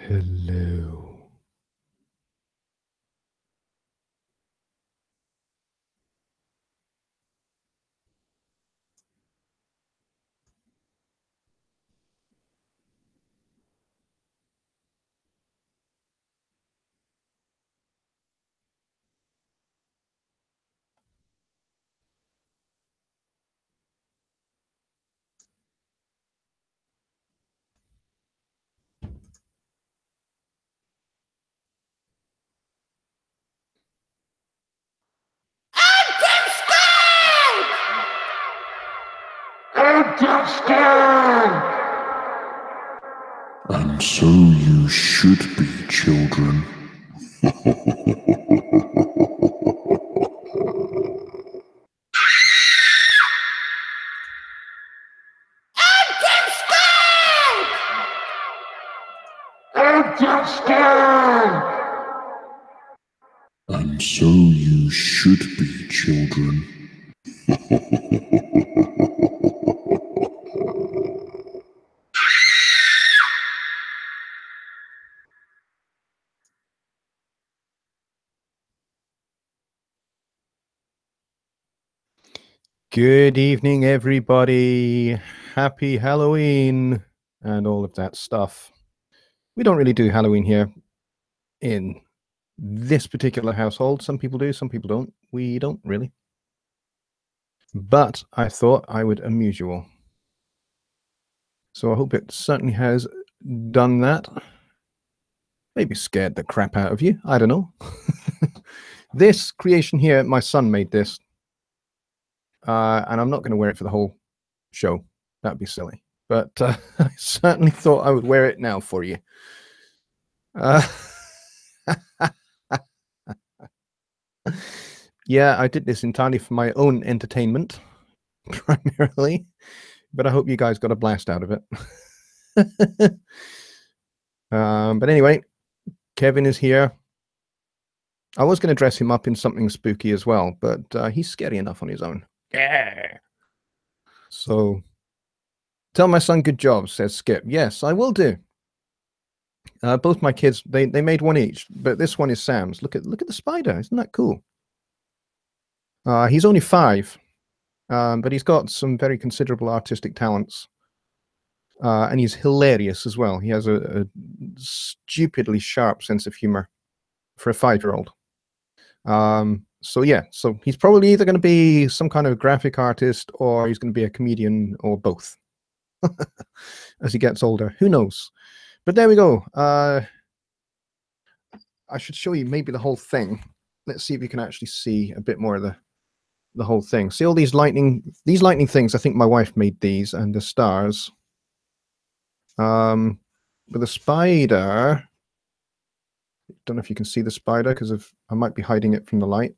Hello. And so you should be, children. And so you should be, children. Good evening, everybody. Happy Halloween and all of that stuff. We don't really do Halloween here in this particular household. Some people do, some people don't. We don't really. But I thought I would amuse you all. So I hope it certainly has done that. Maybe scared the crap out of you. I don't know. This creation here, my son made this. And I'm not going to wear it for the whole show. That'd be silly. But I certainly thought I would wear it now for you. Yeah, I did this entirely for my own entertainment, primarily. But I hope you guys got a blast out of it. But anyway, Kevin is here. I was going to dress him up in something spooky as well, but he's scary enough on his own. Yeah. So, tell my son good job, says Skip. Yes, I will do. Both my kids, they made one each, but this one is Sam's. Look at the spider. Isn't that cool? He's only 5, but he's got some very considerable artistic talents. And he's hilarious as well. He has a stupidly sharp sense of humor for a 5-year-old. So yeah, so he's probably either going to be some kind of graphic artist or he's going to be a comedian or both as he gets older. Who knows? But there we go. I should show you maybe the whole thing. Let's see if you can actually see a bit more of the whole thing. See all these lightning things? I think my wife made these, and the stars. But the spider, don't know if you can see the spider because I might be hiding it from the light.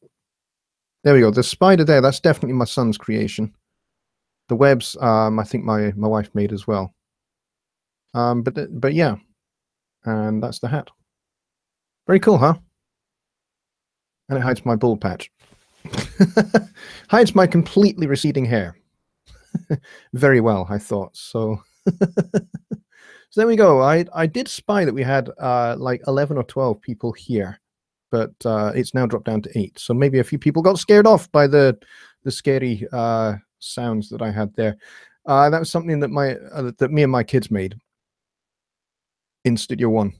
There we go. The spider there, that's definitely my son's creation. The webs, I think my wife made as well. But yeah, and that's the hat. Very cool, huh? And it hides my bald patch. Hides my completely receding hair. Very well, I thought. So so there we go. I did spy that we had like 11 or 12 people here, but it's now dropped down to 8. So maybe a few people got scared off by the scary sounds that I had there. That was something that that me and my kids made in Studio One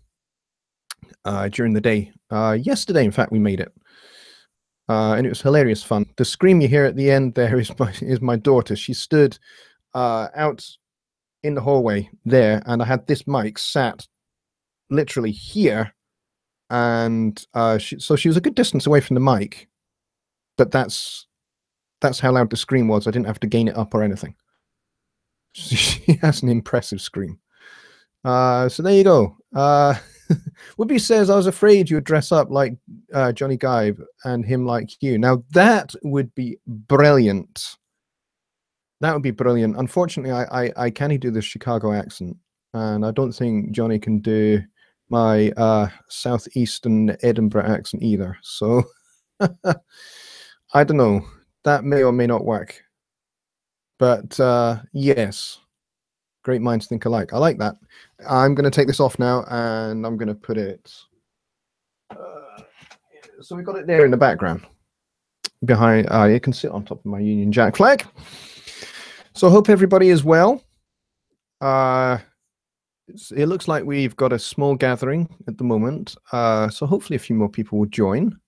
during the day. Yesterday, in fact, we made it. And it was hilarious fun. The scream you hear at the end there is my daughter. She stood out in the hallway there, and I had this mic sat literally here, and so she was a good distance away from the mic, but that's how loud the scream was. I didn't have to gain it up or anything. She has an impressive scream. So there you go. Whoopi says, I was afraid you would dress up like Johnny Give and him like you. Now that would be brilliant. That would be brilliant. Unfortunately, I can't do the Chicago accent, and I don't think Johnny can do my southeastern Edinburgh accent either. So I don't know. That may or may not work. But yes, Great minds think alike. I like that. I'm going to take this off now, and I'm going to put it. So we got it there in the background. Behind, you can sit on top of my Union Jack flag. So I hope everybody is well. It looks like we've got a small gathering at the moment. So hopefully a few more people will join.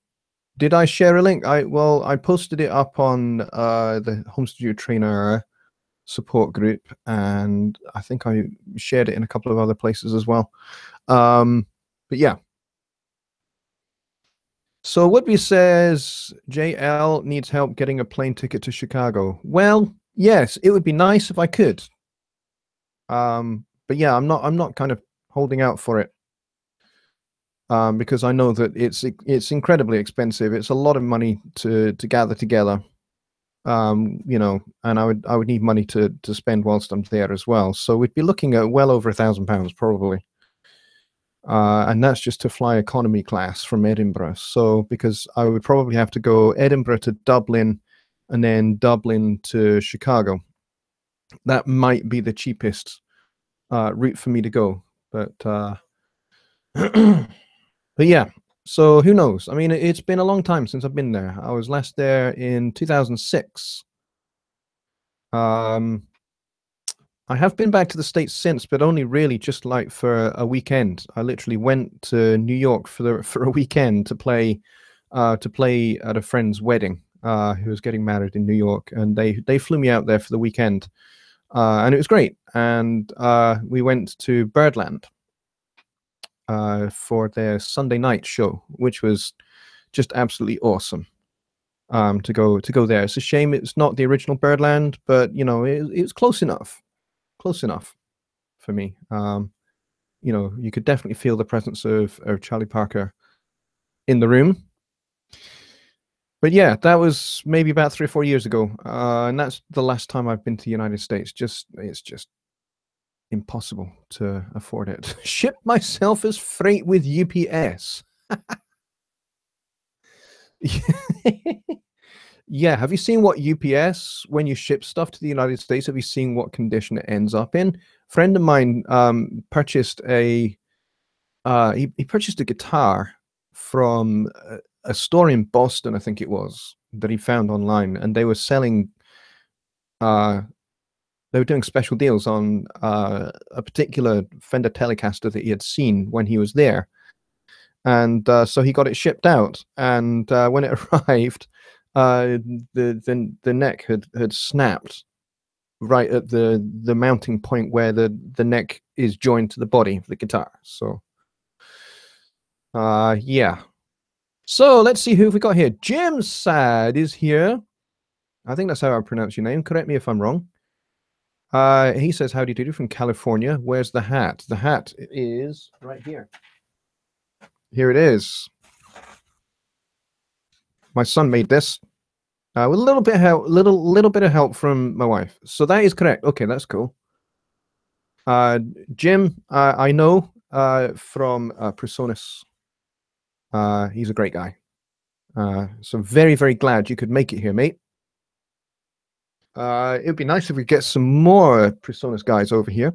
Did I share a link? I posted it up on the Home Studio Trainer support group, and I think I shared it in a couple of other places as well. But yeah. So Woodby says JL needs help getting a plane ticket to Chicago. Well, yes, it would be nice if I could. But yeah, I'm not kind of holding out for it. Because I know that it's incredibly expensive. It's a lot of money to gather together. You know, and I would need money to spend whilst I'm there as well. So we'd be looking at well over £1,000 probably. And that's just to fly economy class from Edinburgh. So because I would probably have to go Edinburgh to Dublin and then Dublin to Chicago. That might be the cheapest route for me to go. But but yeah, so who knows? I mean, it's been a long time since I've been there. I was last there in 2006. I have been back to the States since, but only really just like for a weekend. I literally went to New York for a weekend to play at a friend's wedding who was getting married in New York, and they flew me out there for the weekend, and it was great. And we went to Birdland for their Sunday night show, which was just absolutely awesome. To go there. It's a shame it's not the original Birdland, but you know it's close enough. Close enough for me. You know, you could definitely feel the presence of Charlie Parker in the room. But yeah, that was maybe about 3 or 4 years ago, and that's the last time I've been to the United States. It's just impossible to afford it. Ship myself as freight with UPS. Yeah, have you seen what UPS, when you ship stuff to the United States, have you seen what condition it ends up in? A friend of mine purchased he purchased a guitar from a store in Boston, I think it was, that he found online, and they were selling they were doing special deals on a particular Fender Telecaster that he had seen when he was there. And so he got it shipped out, and when it arrived, the neck had snapped right at the mounting point where the neck is joined to the body of the guitar. So yeah. So let's see who we got here. Jim Sad is here. I think that's how I pronounce your name. Correct me if I'm wrong. He says, "Howdy do from California. Where's the hat? The hat is right here. Here it is. My son made this with a little bit of help, little bit of help from my wife. So that is correct. Okay, that's cool. Jim, I know from Presonus. He's a great guy. So very, very glad you could make it here, mate. It would be nice if we get some more Presonus guys over here.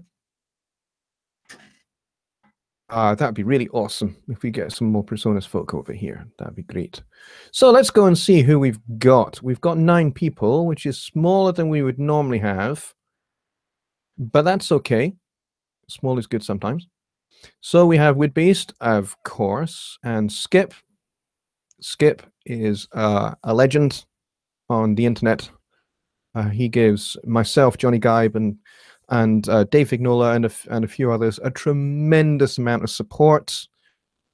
That'd be really awesome if we get some more Presonus folk over here. That'd be great. So let's go and see who we've got. We've got 9 people, which is smaller than we would normally have, but that's okay. Small is good sometimes. So we have Widbeast, of course, and Skip. Skip is a legend on the internet. He gives myself, Johnny Gibe, and Dave Vignola and a few others a tremendous amount of support,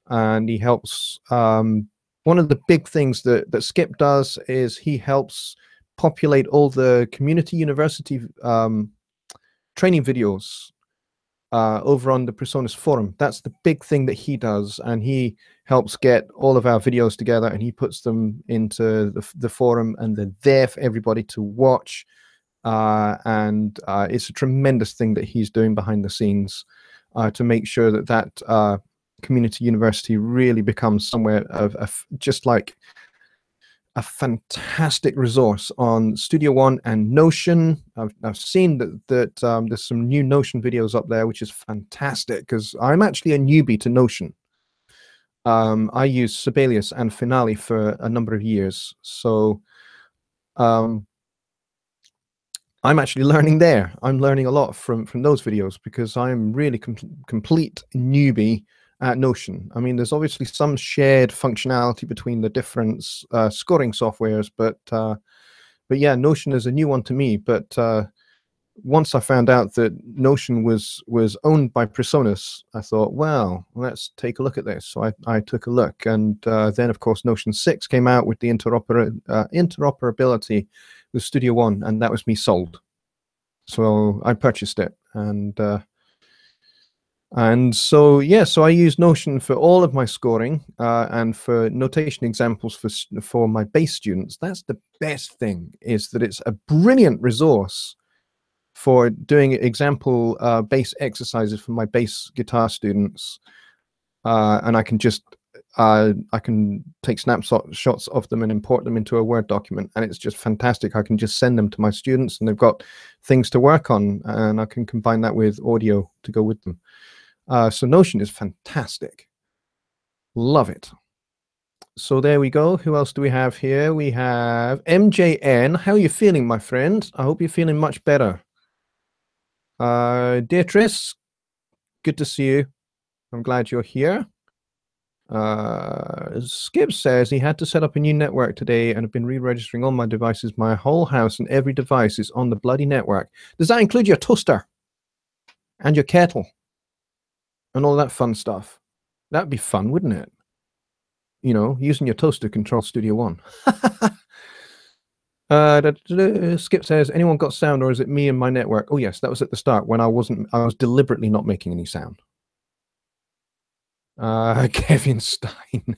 and he helps. One of the big things that Skip does is he helps populate all the community university training videos over on the Presonus forum. That's the big thing that he does, and he helps get all of our videos together, and he puts them into the forum, and they're there for everybody to watch. And it's a tremendous thing that he's doing behind the scenes to make sure that community university really becomes somewhere of just like a fantastic resource on Studio One and Notion. I've seen that there's some new Notion videos up there, which is fantastic because I'm actually a newbie to Notion. I used Sibelius and Finale for a number of years, so I'm actually learning there. I'm learning a lot from those videos because I'm really complete newbie at Notion. I mean, there's obviously some shared functionality between the different scoring softwares, but yeah, Notion is a new one to me. But once I found out that Notion was owned by Presonus, I thought, well, let's take a look at this. So I took a look, and then of course Notion 6 came out with the interoperability with Studio One, and that was me sold. So I purchased it, and so yeah, so I use Notion for all of my scoring and for notation examples for my bass students. That's the best thing, is that it's a brilliant resource for doing example bass exercises for my bass guitar students, and I can just I can take snapshots of them and import them into a Word document, and it's just fantastic. I can just send them to my students, and they've got things to work on, and I can combine that with audio to go with them. So Notion is fantastic. Love it. So there we go. Who else do we have here? We have MJN. How are you feeling, my friend? I hope you're feeling much better. Beatrice, good to see you. I'm glad you're here. Skip says he had to set up a new network today and have been re-registering all my devices. My whole house and every device is on the bloody network. Does that include your toaster and your kettle and all that fun stuff? That'd be fun, wouldn't it? You know, using your toaster to control Studio One. Skip says, anyone got sound, or is it me and my network? Oh yes, that was at the start when I was deliberately not making any sound. Kevin Stein.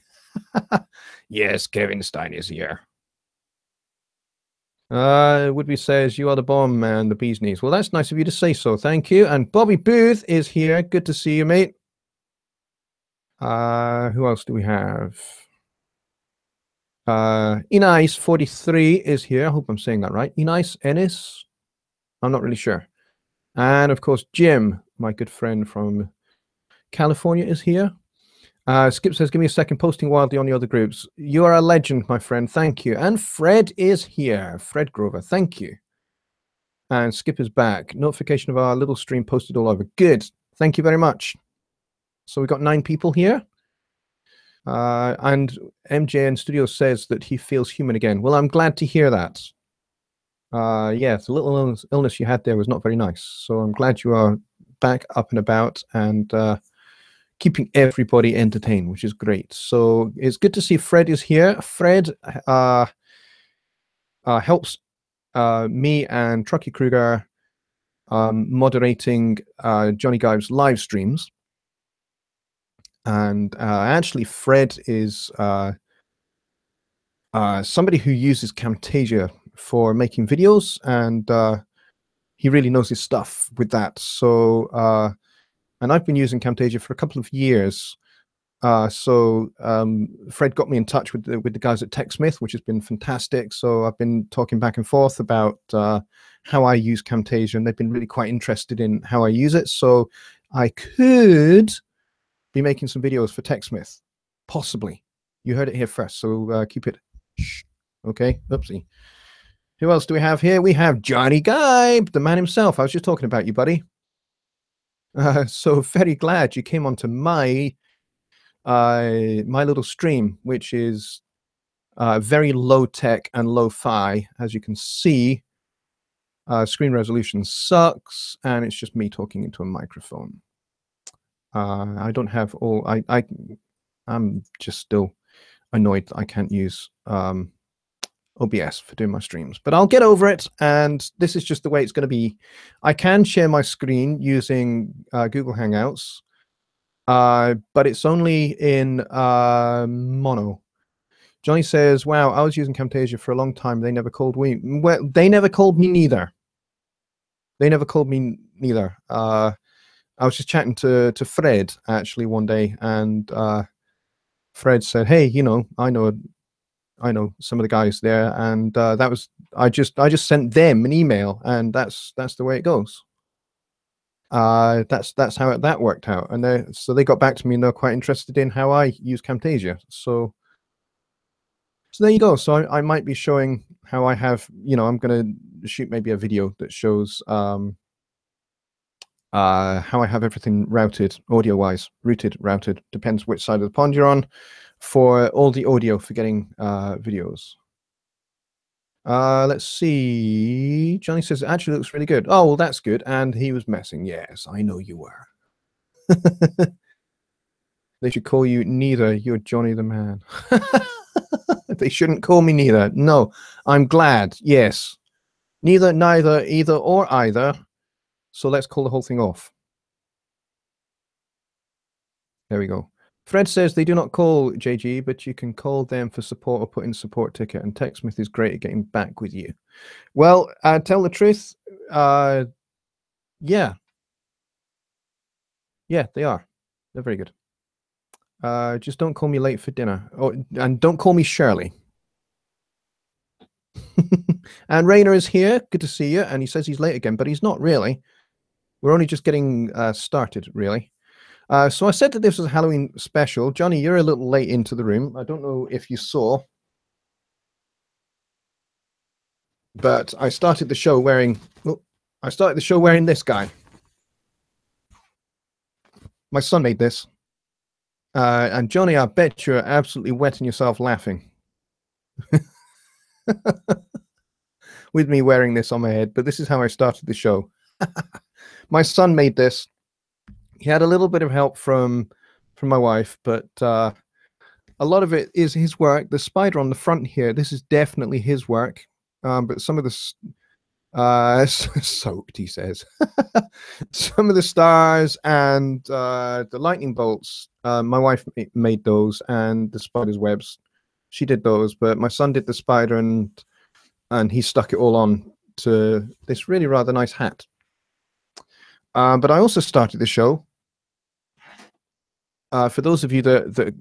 Yes, Kevin Stein is here. Woodby says, you are the bomb, man, the bee's knees. Well, that's nice of you to say so. Thank you. And Bobby Booth is here. Good to see you, mate. Who else do we have? Inais43 is here. I hope I'm saying that right. Inais Ennis? I'm not really sure. And of course, Jim, my good friend from California, is here. Skip says, give me a second, posting wildly on the other groups. You are a legend, my friend. Thank you. And Fred is here. Fred Grover, thank you. And Skip is back. Notification of our little stream posted all over. Good. Thank you very much. So we've got 9 people here. And MJN Studio says that he feels human again. Well, I'm glad to hear that. Yeah, the little illness you had there was not very nice. So I'm glad you are back up and about and keeping everybody entertained, which is great. So it's good to see Fred is here. Fred helps me and Truckee Kruger moderating Johnny Give's live streams. And actually, Fred is somebody who uses Camtasia for making videos, and he really knows his stuff with that. So, and I've been using Camtasia for a couple of years. Fred got me in touch with the guys at TechSmith, which has been fantastic. So I've been talking back and forth about how I use Camtasia, and they've been really quite interested in how I use it. So I could be making some videos for TechSmith, possibly. You heard it here first, so keep it. Shh. Okay, oopsie. Who else do we have here? We have Johnny Guy, the man himself. I was just talking about you, buddy. So very glad you came onto my my little stream, which is very low tech and lo-fi. As you can see, screen resolution sucks, and it's just me talking into a microphone. I don't have all. I'm just still annoyed that I can't use OBS for doing my streams, but I'll get over it. And this is just the way it's going to be. I can share my screen using Google Hangouts, but it's only in mono. Johnny says, "Wow, I was using Camtasia for a long time. They never called me. Well, they never called me neither. They never called me neither." I was just chatting to Fred actually one day, and Fred said, "Hey, you know, I know I know some of the guys there, and that was I just sent them an email, and that's the way it goes. That's how that worked out, and so they got back to me, and they're quite interested in how I use Camtasia. So there you go. So I might be showing how I have, I'm going to shoot maybe a video that shows how I have everything routed audio-wise, routed, depends which side of the pond you're on, for all the audio for getting videos. Let's see. Johnny says it actually looks really good. Oh, well, that's good. And he was messing. Yes, I know you were. They should call you neither. You're Johnny the man. They shouldn't call me neither. No, I'm glad. Yes. Neither, neither, either, or either. So let's call the whole thing off. There we go. Fred says they do not call JG, but you can call them for support or put in support ticket. And TechSmith is great at getting back with you. Well, tell the truth. Yeah. Yeah, they are. They're very good. Just don't call me late for dinner. Oh, and don't call me Shirley. And Rainer is here. Good to see you. And he says he's late again, but he's not really. We're only just getting started, really. So I said that this was a Halloween special. Johnny, you're a little late into the room. I don't know if you saw, but I started the show wearing this guy. My son made this. And Johnny, I bet you're absolutely wetting yourself laughing with me wearing this on my head. But this is how I started the show. My son made this. He had a little bit of help from my wife, but a lot of it is his work. The spider on the front here, this is definitely his work. But some of the soaked, he says. Some of the stars and the lightning bolts, my wife made those, and the spider's webs, she did those. But my son did the spider, and he stuck it all on to this really rather nice hat. But I also started the show. For those of you that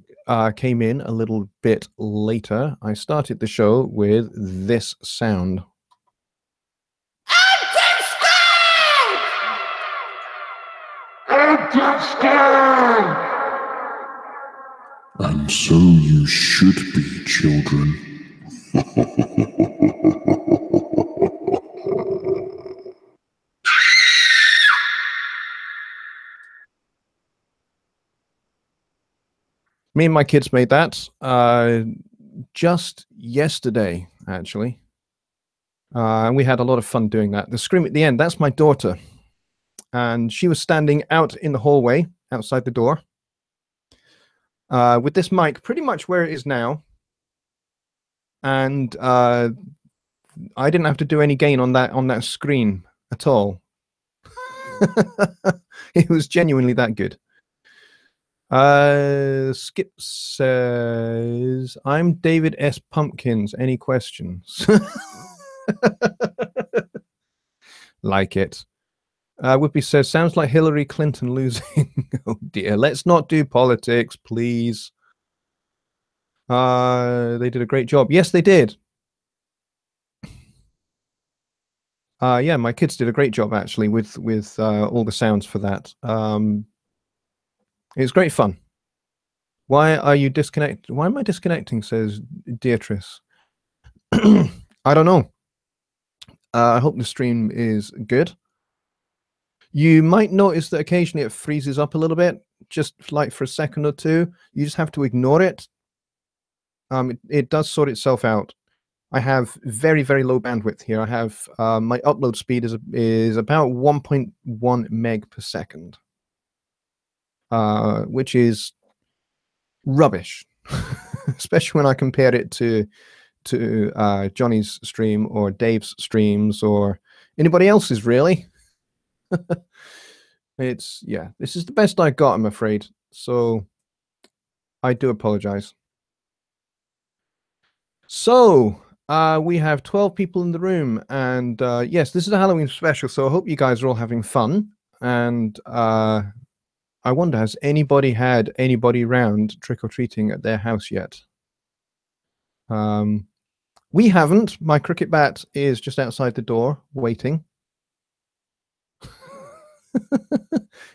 came in a little bit later, I started the show with this sound. And so you should be, children. Me and my kids made that just yesterday, actually. And we had a lot of fun doing that. The scream at the end, that's my daughter. And she was standing out in the hallway outside the door with this mic pretty much where it is now. And I didn't have to do any gain on that screen at all. It was genuinely that good. Skip says, I'm David S. Pumpkins. Any questions? Like it. Whippy says, sounds like Hillary Clinton losing. Oh dear, let's not do politics, please. They did a great job. Yes, they did. Yeah, my kids did a great job actually with all the sounds for that. It was great fun. Why are you disconnected? Why am I disconnecting? Says Beatrice. I don't know. I hope the stream is good. You might notice that occasionally it freezes up a little bit, just like for a second or two. You just have to ignore it. It does sort itself out. I have very, very low bandwidth here. I have my upload speed is about 1.1 meg per second, which is rubbish, especially when I compare it to Johnny's stream or Dave's streams or anybody else's, really. This is the best I got, I'm afraid. So I do apologize. So we have 12 people in the room, and yes, this is a Halloween special, so I hope you guys are all having fun. And I wonder, has anybody had anybody round trick-or-treating at their house yet? We haven't. My cricket bat is just outside the door waiting.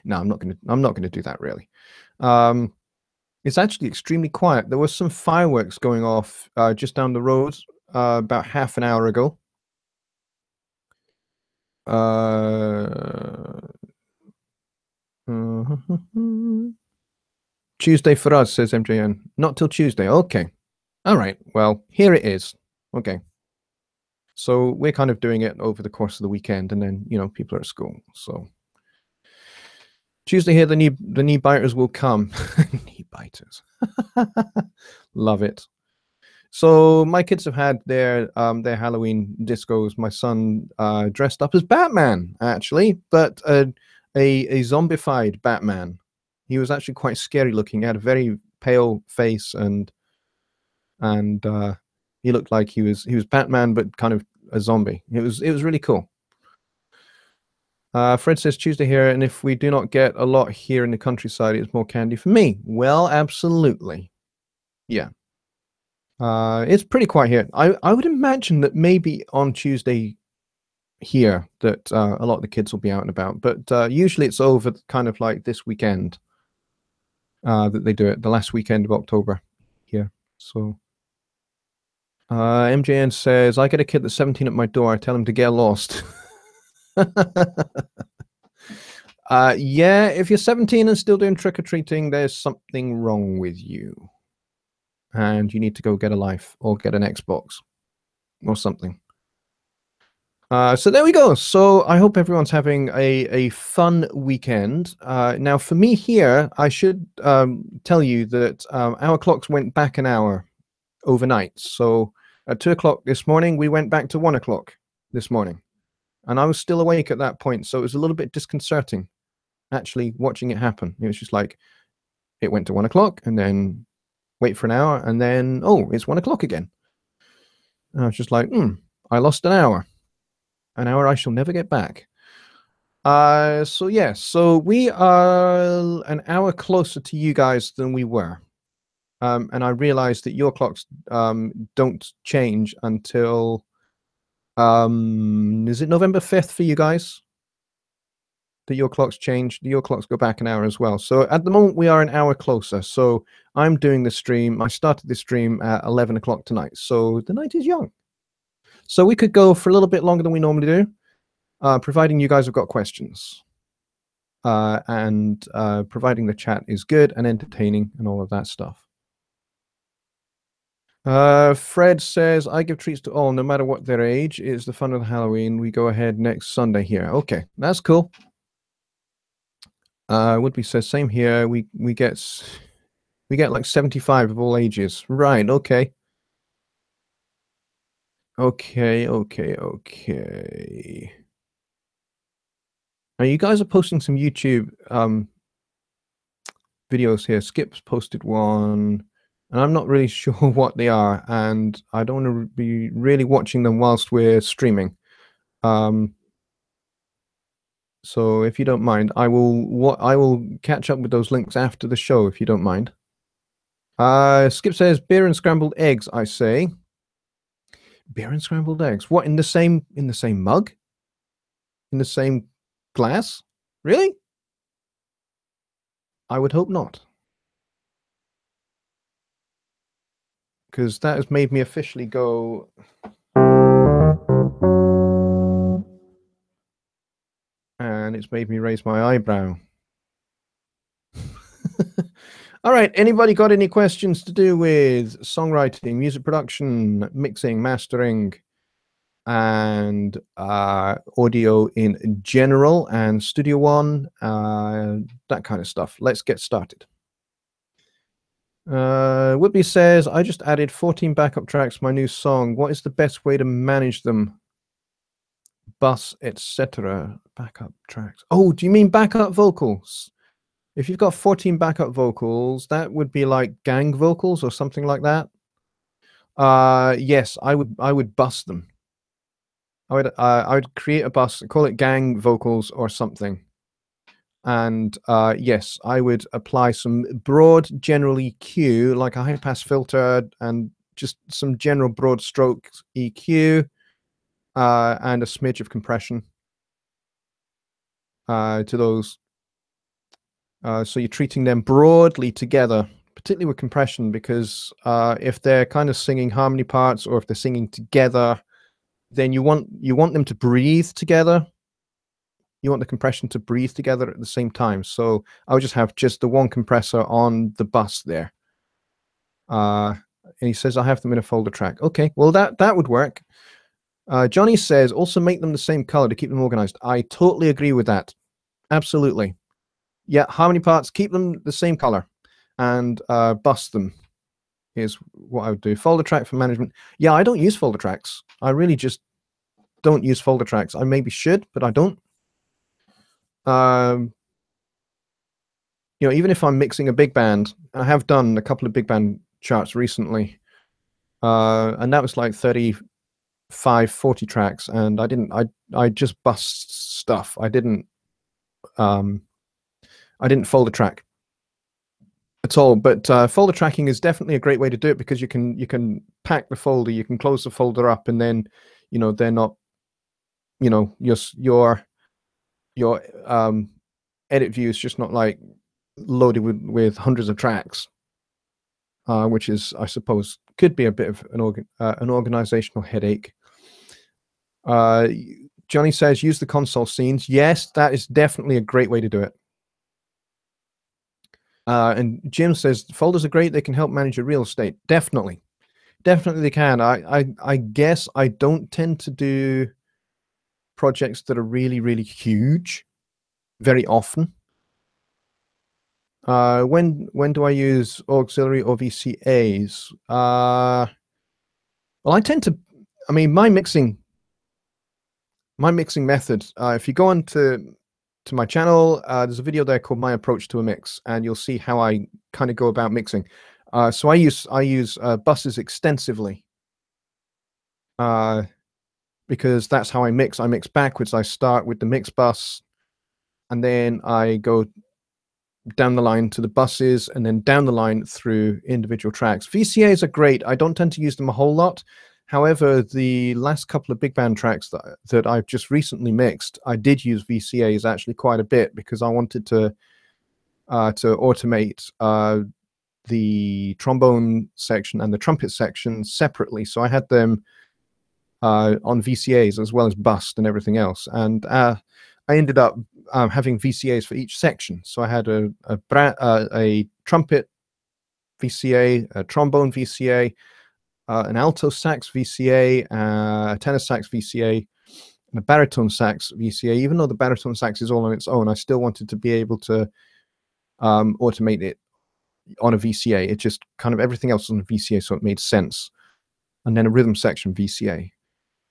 No, I'm not gonna do that really. It's actually extremely quiet. There was some fireworks going off just down the road about half an hour ago. Tuesday for us, says MJN. Not till Tuesday. Okay. All right. Well, here it is. Okay. So we're kind of doing it over the course of the weekend, and then people are at school. So Tuesday here, the knee biters will come. Knee biters. Love it. So my kids have had their Halloween discos. My son dressed up as Batman, actually, but a zombified Batman. He was actually quite scary looking. He had a very pale face, and he looked like he was Batman, but kind of a zombie. It was really cool. Fred says Tuesday here, and if we do not get a lot here in the countryside, it's more candy for me. Well, absolutely, yeah. It's pretty quiet here. I would imagine that maybe on Tuesday here that a lot of the kids will be out and about, but usually it's over kind of like this weekend that they do it, the last weekend of October here. So MJN says, I get a kid that's 17 at my door. I tell him to get lost. Yeah, if you're 17 and still doing trick-or-treating, there's something wrong with you. And you need to go get a life or get an Xbox or something. So there we go. So I hope everyone's having a fun weekend. Now, for me here, I should tell you that our clocks went back an hour overnight. So at 2 o'clock this morning, we went back to 1 o'clock this morning. And I was still awake at that point. So it was a little bit disconcerting, actually, watching it happen. It was just like, it went to 1 o'clock and then wait for an hour. And then, oh, it's 1 o'clock again. And I was just like, I lost an hour. An hour I shall never get back. So yeah, so we are an hour closer to you guys than we were. And I realized that your clocks don't change until is it November 5th for you guys? That your clocks change, your clocks go back an hour as well. So at the moment we are an hour closer. So I'm doing the stream. I started the stream at 11 o'clock tonight. So the night is young. So we could go for a little bit longer than we normally do, providing you guys have got questions. And providing the chat is good and entertaining and all of that stuff. Fred says, I give treats to all, no matter what their age. It's the fun of Halloween. We go ahead next Sunday here. Okay, that's cool. Woodby says, same here. We get like 75 of all ages. Right, okay. Okay. Now you guys are posting some YouTube videos here. Skip's posted one, and I'm not really sure what they are, and I don't want to be really watching them whilst we're streaming. So if you don't mind, I will catch up with those links after the show, if you don't mind. Skip says beer and scrambled eggs, I say. Beer and scrambled eggs. What, in the same mug? In the same glass? Really? I would hope not. Because that has made me officially go. And it's made me raise my eyebrow. All right, anybody got any questions to do with songwriting, music production, mixing, mastering, and audio in general, and Studio One, that kind of stuff? Let's get started. Whitby says, I just added 14 backup tracks to my new song. What is the best way to manage them? Bus, etc. Backup tracks. Oh, do you mean backup vocals? If you've got 14 backup vocals, that would be like gang vocals or something like that. Yes, I would bus them. I would create a bus, call it gang vocals or something. And yes, I would apply some broad general EQ, like a high pass filter and just some general broad stroke EQ, and a smidge of compression to those. So you're treating them broadly together, particularly with compression, because if they're kind of singing harmony parts or if they're singing together, then you want them to breathe together. You want the compression to breathe together at the same time. So I would just have just the one compressor on the bus there. And he says, I have them in a folder track. Okay, well, that would work. Johnny says, also make them the same color to keep them organized. I totally agree with that. Absolutely. Yeah, harmony parts, keep them the same color and bus them is what I would do. Folder track for management. Yeah, I don't use folder tracks. I really just don't use folder tracks. I maybe should, but I don't. You know, even if I'm mixing a big band, I have done a couple of big band charts recently, and that was like 35, 40 tracks, and I just bust stuff. I didn't folder track at all. But folder tracking is definitely a great way to do it because you can pack the folder, you can close the folder up, and then they're not, your edit view is just not like loaded with hundreds of tracks, which is, I suppose, could be a bit of an organizational headache. Johnny says use the console scenes. Yes, that is definitely a great way to do it. And Jim says folders are great. They can help manage your real estate. Definitely they can. I guess I don't tend to do projects that are really huge very often. When do I use auxiliary or VCAs? Well, I tend to, I mean, my mixing method, if you go on to my channel, there's a video there called My Approach to a Mix, and you'll see how I kind of go about mixing. So I use buses extensively, because that's how I mix. I mix backwards. I start with the mix bus, and then I go down the line to the buses, and then down the line through individual tracks. VCAs are great. I don't tend to use them a whole lot. However, the last couple of big band tracks that I've just recently mixed, I did use VCAs actually quite a bit because I wanted to automate the trombone section and the trumpet section separately. So I had them on VCAs as well as bust and everything else. And I ended up having VCAs for each section. So I had a trumpet VCA, a trombone VCA, an alto sax VCA, a tenor sax VCA, and a baritone sax VCA. Even though the baritone sax is all on its own, I still wanted to be able to automate it on a VCA. It just kind of everything else was on a VCA, so it made sense. And then a rhythm section VCA.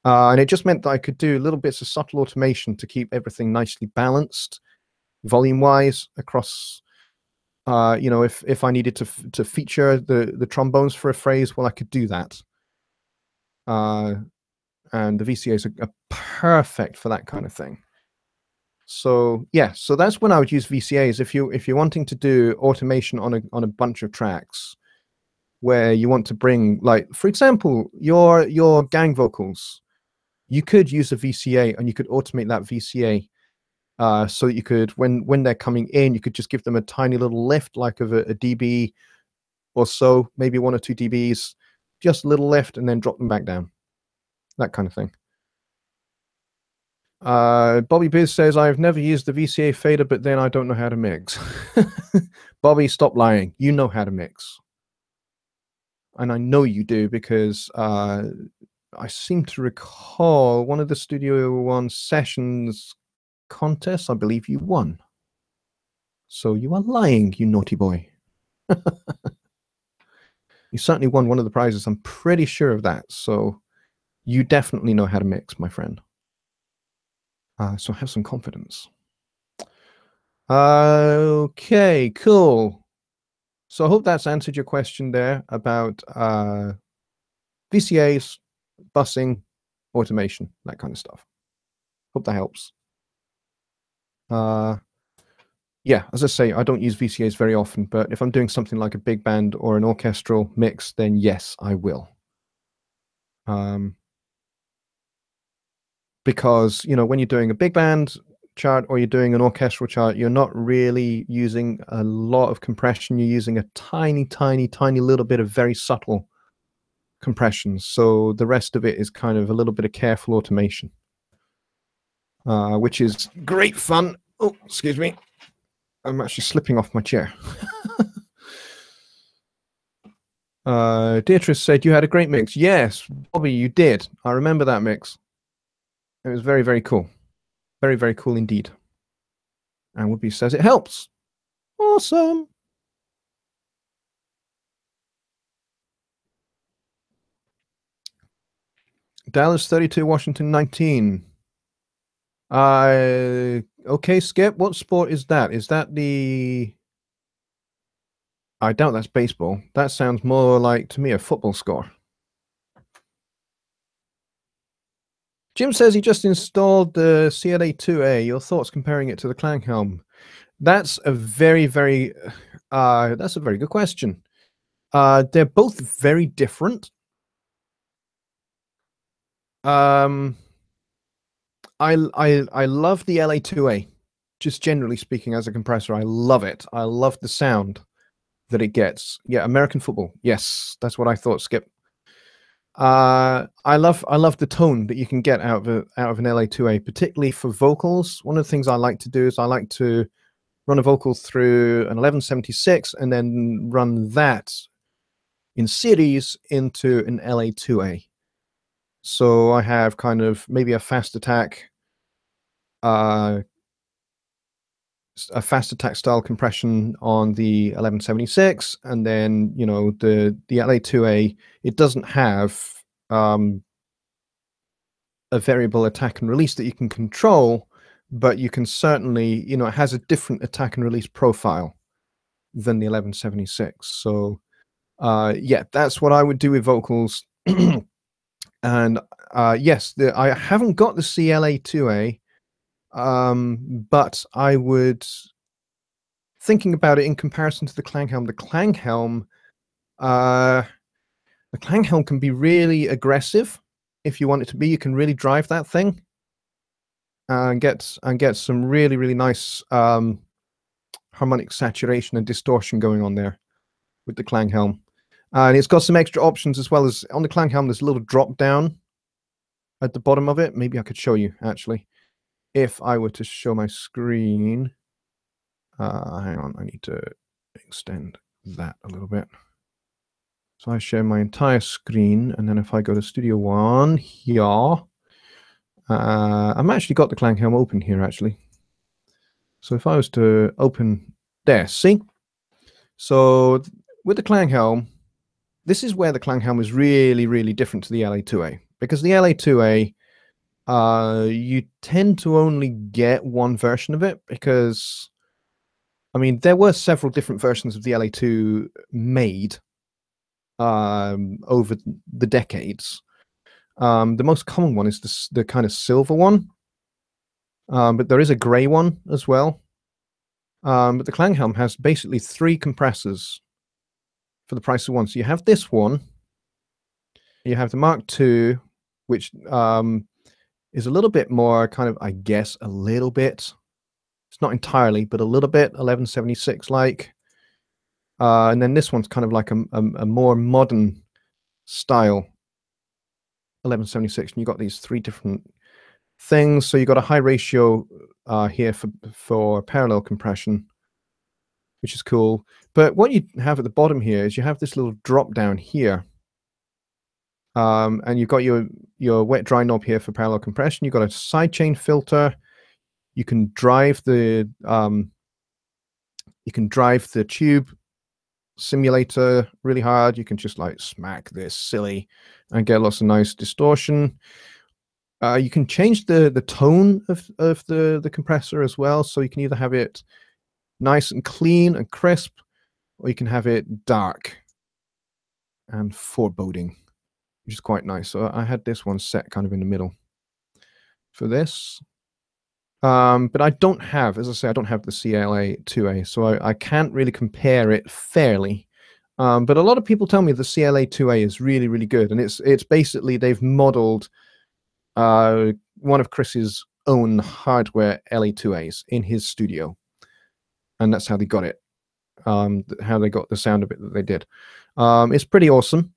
And it just meant that I could do little bits of subtle automation to keep everything nicely balanced, volume-wise, across. If I needed to feature the trombones for a phrase, well, I could do that. And the VCAs are perfect for that kind of thing. So yeah, so that's when I would use VCAs. If you're wanting to do automation on a bunch of tracks, where you want to bring, like, for example, your gang vocals, you could use a VCA and you could automate that VCA, so that you could, when they're coming in, you could just give them a tiny little lift, like of a dB or so, maybe 1 or 2 dBs, just a little lift, and then drop them back down, that kind of thing. Bobby Biz says, I've never used the VCA fader, but then I don't know how to mix. Bobby, stop lying. You know how to mix. And I know you do, because I seem to recall one of the Studio One sessions contests, I believe you won. So you are lying, you naughty boy. You certainly won one of the prizes. I'm pretty sure of that. So you definitely know how to mix, my friend. So have some confidence. Okay, cool. So I hope that's answered your question there about VCAs, busing, automation, that kind of stuff. Hope that helps. Yeah, as I say, I don't use VCAs very often, but if I'm doing something like a big band or an orchestral mix, then yes, I will. Because, you know, when you're doing a big band chart or you're doing an orchestral chart, you're not really using a lot of compression. You're using a tiny, tiny, tiny little bit of very subtle compression. So the rest of it is kind of a little bit of careful automation, which is great fun. Oh, excuse me. I'm actually slipping off my chair. Beatrice said you had a great mix. Yes, Bobby, you did. I remember that mix. It was very, very cool. Very, very cool indeed. And Woodby says it helps. Awesome. Dallas 32, Washington 19. Okay, Skip, what sport is that? Is that the... I doubt that's baseball. That sounds more like, to me, a football score. Jim says he just installed the CLA 2A. Your thoughts comparing it to the Klanghelm? That's a very, very good question. They're both very different. I love the LA2A, just generally speaking as a compressor. I love it. I love the sound that it gets. Yeah, American football. Yes, that's what I thought, Skip. I love the tone that you can get out of an LA2A, particularly for vocals. One of the things I like to do is I like to run a vocal through an 1176 and then run that in series into an LA2A. So I have kind of maybe a fast attack style compression on the 1176, and then, you know, the LA2A, it doesn't have a variable attack and release that you can control, but you can certainly, you know, it has a different attack and release profile than the 1176. So yeah, that's what I would do with vocals. And yes, I haven't got the CLA2A, but I would, thinking about it in comparison to the Klanghelm, the Klanghelm can be really aggressive if you want it to be. You can really drive that thing and get some really, really nice harmonic saturation and distortion going on there with the Klanghelm. And it's got some extra options as well. As on the Klanghelm, there's a little drop down at the bottom of it. Maybe I could show you, actually, if I were to show my screen. Hang on, I need to extend that a little bit. So I share my entire screen, and then if I go to Studio One here, I've actually got the Klanghelm open here, actually. So if I was to open there, see? So with the Klanghelm, this is where the Klanghelm is really, really different to the LA2A, because the LA2A, you tend to only get one version of it, because, I mean, there were several different versions of the LA2 made over the decades. The most common one is the kind of silver one, but there is a gray one as well. But the Klanghelm has basically 3 compressors for the price of one. So you have this one, you have the Mark II, which is a little bit more kind of, I guess, a little bit. It's not entirely, but a little bit 1176 like. And then this one's kind of like a more modern style 1176, and you've got these 3 different things. So you've got a high ratio here for parallel compression, which is cool. But what you have at the bottom here is you have this little drop down here, and you've got your wet dry knob here for parallel compression. You've got a sidechain filter. You can drive the tube simulator really hard. You can just like smack this silly and get lots of nice distortion. You can change the tone of the compressor as well. So you can either have it nice and clean and crisp, or you can have it dark and foreboding, which is quite nice. So I had this one set kind of in the middle for this. But I don't have, as I say, I don't have the CLA 2A, so I can't really compare it fairly But a lot of people tell me the CLA2A is really, really good, and it's basically they've modeled one of Chris's own hardware LA2As in his studio, and that's how they got it. How they got the sound of it that they did. It's pretty awesome.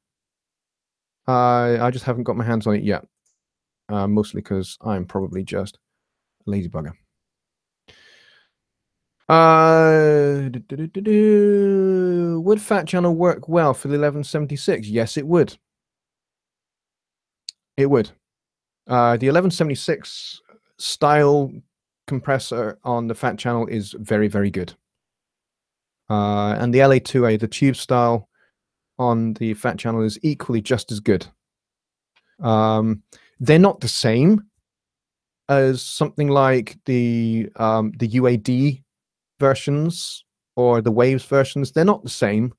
I just haven't got my hands on it yet, mostly because I'm probably just a lazy bugger. Would Fat Channel work well for the 1176? Yes, it would. It would. The 1176 style compressor on the Fat Channel is very, very good. And the LA2A, the tube style on the Fat Channel, is equally just as good. They're not the same as something like the UAD versions or the Waves versions. They're not the same.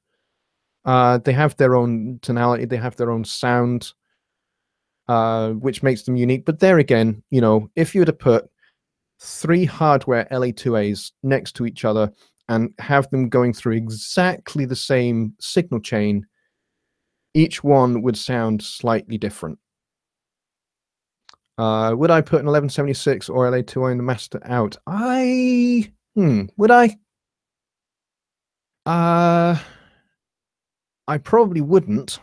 They have their own tonality. They have their own sound, which makes them unique. But there again, you know, if you were to put 3 hardware LA2As next to each other and have them going through exactly the same signal chain, each one would sound slightly different. Would I put an 1176 or LA2A in the master out? Would I? I probably wouldn't.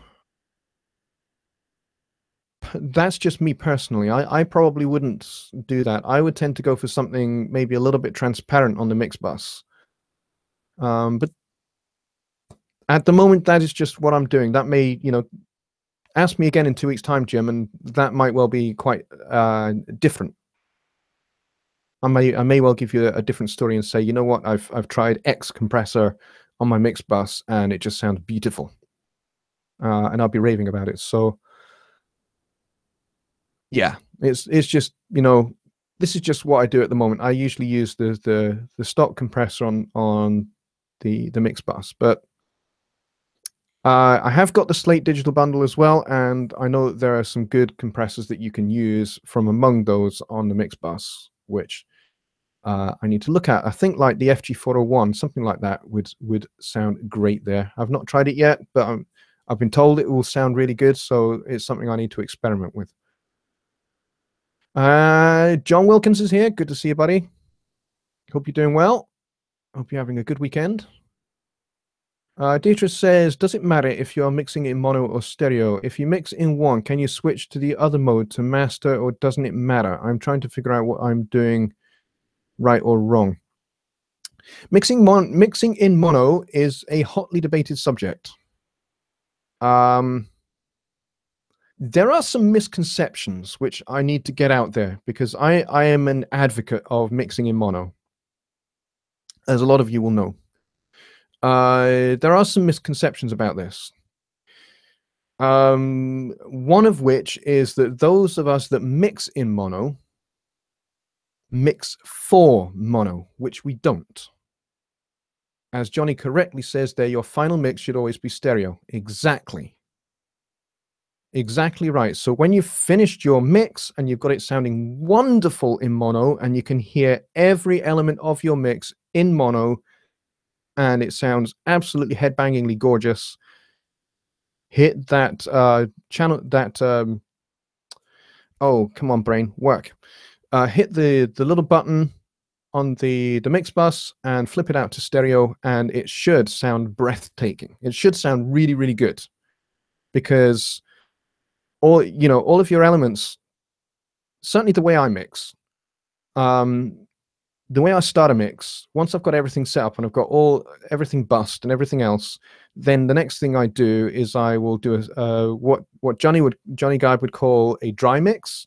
That's just me personally. I probably wouldn't do that. I would tend to go for something maybe a little bit transparent on the mix bus. But at the moment, that is just what I'm doing. That may, you know, ask me again in 2 weeks' time, Jim, and that might well be quite different. I may well give you a different story and say, you know what, I've tried X compressor on my mix bus and it just sounds beautiful, and I'll be raving about it. So yeah, it's just, you know, this is just what I do at the moment. I usually use the stock compressor on the mix bus, but I have got the Slate digital bundle as well, and I know that there are some good compressors that you can use from among those on the mix bus, which I need to look at. I think like the FG401, something like that would sound great there. I've not tried it yet, but I've been told it will sound really good, so it's something I need to experiment with. John Wilkins is here. Good to see you, buddy. Hope you're doing well. Hope you're having a good weekend. Dietrich says, does it matter if you're mixing in mono or stereo? If you mix in one, can you switch to the other mode to master, or doesn't it matter? I'm trying to figure out what I'm doing right or wrong. Mixing in mono is a hotly debated subject. There are some misconceptions which I need to get out there, because I am an advocate of mixing in mono, as a lot of you will know. There are some misconceptions about this. One of which is that those of us that mix in mono mix for mono, which we don't. As Johnny correctly says there, your final mix should always be stereo. Exactly. Exactly right. So when you've finished your mix and you've got it sounding wonderful in mono, and you can hear every element of your mix in mono, and it sounds absolutely headbangingly gorgeous, hit that channel, that oh, come on, brain, work. Hit the little button on the mix bus and flip it out to stereo, and it should sound breathtaking. It should sound really, really good, because all of your elements, certainly the way I mix, the way I start a mix, once I've got everything set up and I've got everything bussed and everything else, then the next thing I do is I will do what Johnny Guide would call a dry mix.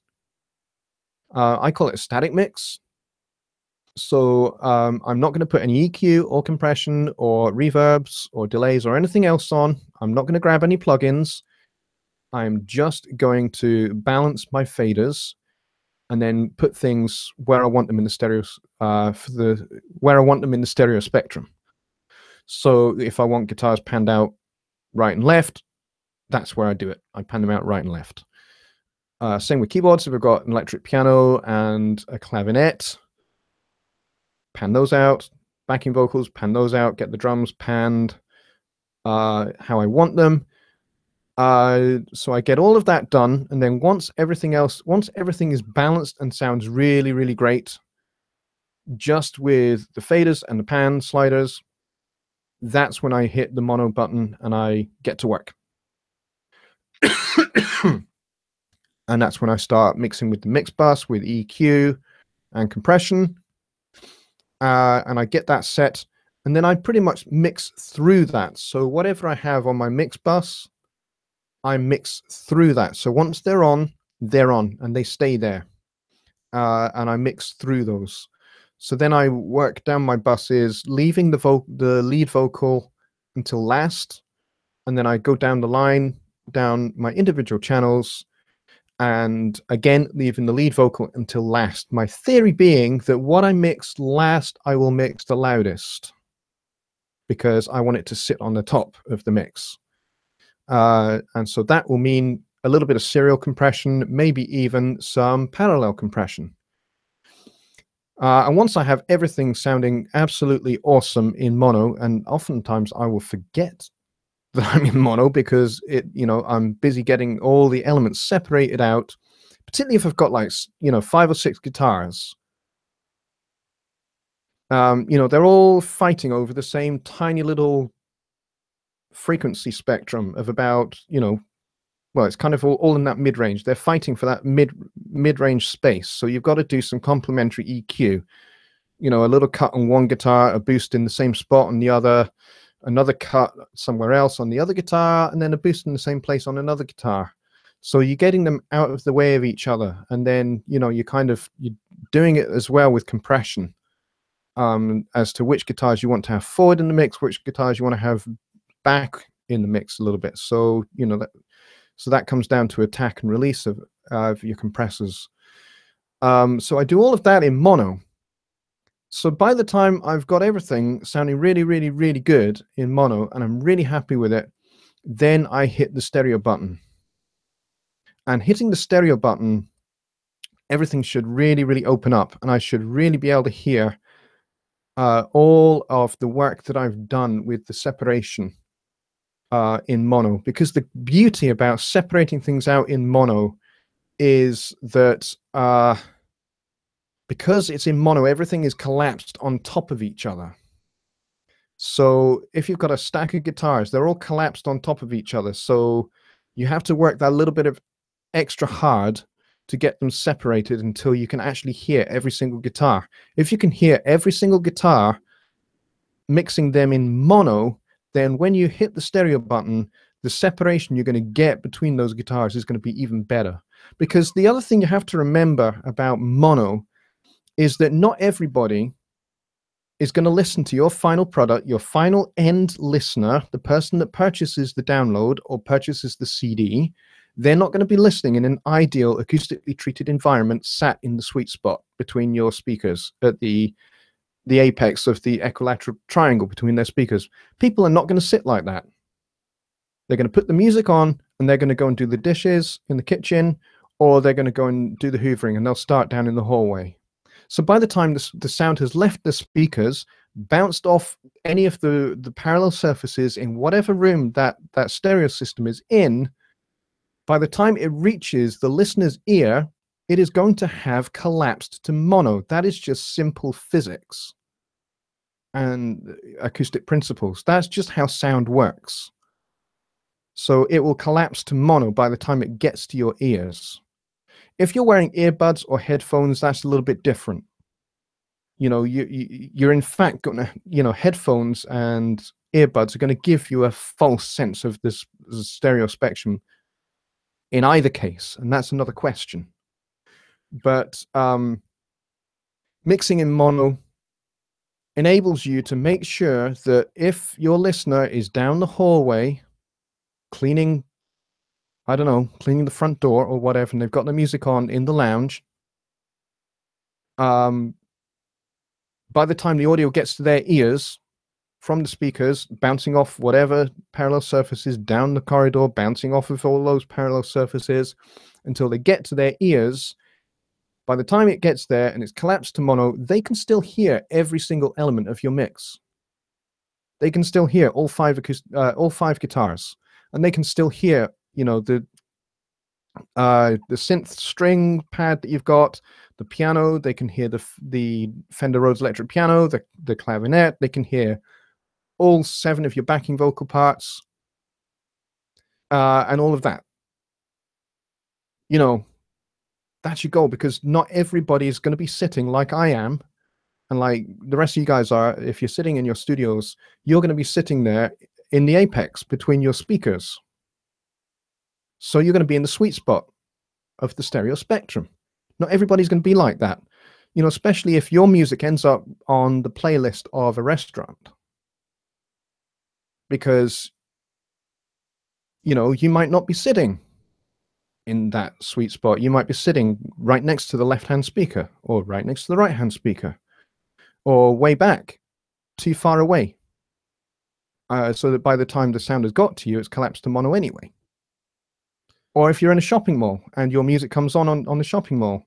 I call it a static mix. So I'm not going to put any EQ or compression or reverbs or delays or anything else on. I'm not going to grab any plugins. I'm just going to balance my faders and then put things where I want them in the stereo, where I want them in the stereo spectrum. So if I want guitars panned out right and left, that's where I do it. I pan them out right and left. Same with keyboards. If I've got an electric piano and a clavinet, pan those out. Backing vocals, pan those out. Get the drums panned. how I want them. So I get all of that done, and then once everything is balanced and sounds really, really great, just with the faders and the pan sliders, that's when I hit the mono button and I get to work. And that's when I start mixing with the mix bus, with EQ and compression. And I get that set, and then I pretty much mix through that. So whatever I have on my mix bus, I mix through that. So once they're on, and they stay there. And I mix through those. So then I work down my buses, leaving the lead vocal until last, and then I go down the line, down my individual channels, and again leaving the lead vocal until last. My theory being that what I mix last, I will mix the loudest, because I want it to sit on the top of the mix. And so that will mean a little bit of serial compression, maybe even some parallel compression. And once I have everything sounding absolutely awesome in mono, and oftentimes I will forget that I'm in mono because I'm busy getting all the elements separated out, particularly if I've got 5 or 6 guitars. They're all fighting over the same tiny little frequency spectrum of about, well, it's kind of all in that mid-range. They're fighting for that mid-range space. So you've got to do some complementary EQ. A little cut on one guitar, a boost in the same spot on the other, another cut somewhere else on the other guitar, and then a boost in the same place on another guitar. So you're getting them out of the way of each other. And then, you're doing it as well with compression, as to which guitars you want to have forward in the mix, which guitars you want to have back in the mix a little bit. So, that comes down to attack and release of your compressors. So I do all of that in mono. So by the time I've got everything sounding really, really, really good in mono, and I'm really happy with it, then I hit the stereo button. And hitting the stereo button, everything should really, really open up, and I should really be able to hear all of the work that I've done with the separation in mono. Because the beauty about separating things out in mono is that because it's in mono, everything is collapsed on top of each other. So if you've got a stack of guitars, they're all collapsed on top of each other. So you have to work that little bit of extra hard to get them separated until you can actually hear every single guitar. If you can hear every single guitar mixing them in mono, then when you hit the stereo button, the separation you're going to get between those guitars is going to be even better. Because the other thing you have to remember about mono is that not everybody is going to listen to your final product. Your final end listener, the person that purchases the download or purchases the CD, they're not going to be listening in an ideal acoustically treated environment sat in the sweet spot between your speakers at the apex of the equilateral triangle between their speakers. People are not going to sit like that. They're going to put the music on, and they're going to go and do the dishes in the kitchen, or they're going to go and do the hoovering, and they'll start down in the hallway. So by the time the sound has left the speakers, bounced off any of the parallel surfaces in whatever room that stereo system is in, by the time it reaches the listener's ear, it is going to have collapsed to mono. That is just simple physics and acoustic principles. That's just how sound works. So it will collapse to mono by the time it gets to your ears. If you're wearing earbuds or headphones, that's a little bit different. You're in fact going to, headphones and earbuds are going to give you a false sense of this stereo spectrum in either case, and that's another question. But mixing in mono enables you to make sure that if your listener is down the hallway cleaning, I don't know, cleaning the front door or whatever, and they've got the music on in the lounge, by the time the audio gets to their ears from the speakers, bouncing off whatever parallel surfaces down the corridor, bouncing off of all those parallel surfaces until they get to their ears, by the time it gets there and it's collapsed to mono, they can still hear every single element of your mix. they can still hear all five guitars, and they can still hear, you know, the synth string pad that you've got, the piano. They can hear the Fender Rhodes electric piano, the clarinet. They can hear all 7 of your backing vocal parts, and all of that. You know, that's your goal, because not everybody is going to be sitting like I am, and like the rest of you guys are. If you're sitting in your studios, you're going to be sitting there in the apex between your speakers. So you're going to be in the sweet spot of the stereo spectrum. Not everybody's going to be like that, you know, especially if your music ends up on the playlist of a restaurant, because, you know, you might not be sitting in that sweet spot. You might be sitting right next to the left-hand speaker, or right next to the right-hand speaker, or way back, too far away, so that by the time the sound has got to you, it's collapsed to mono anyway. Or if you're in a shopping mall and your music comes on the shopping mall,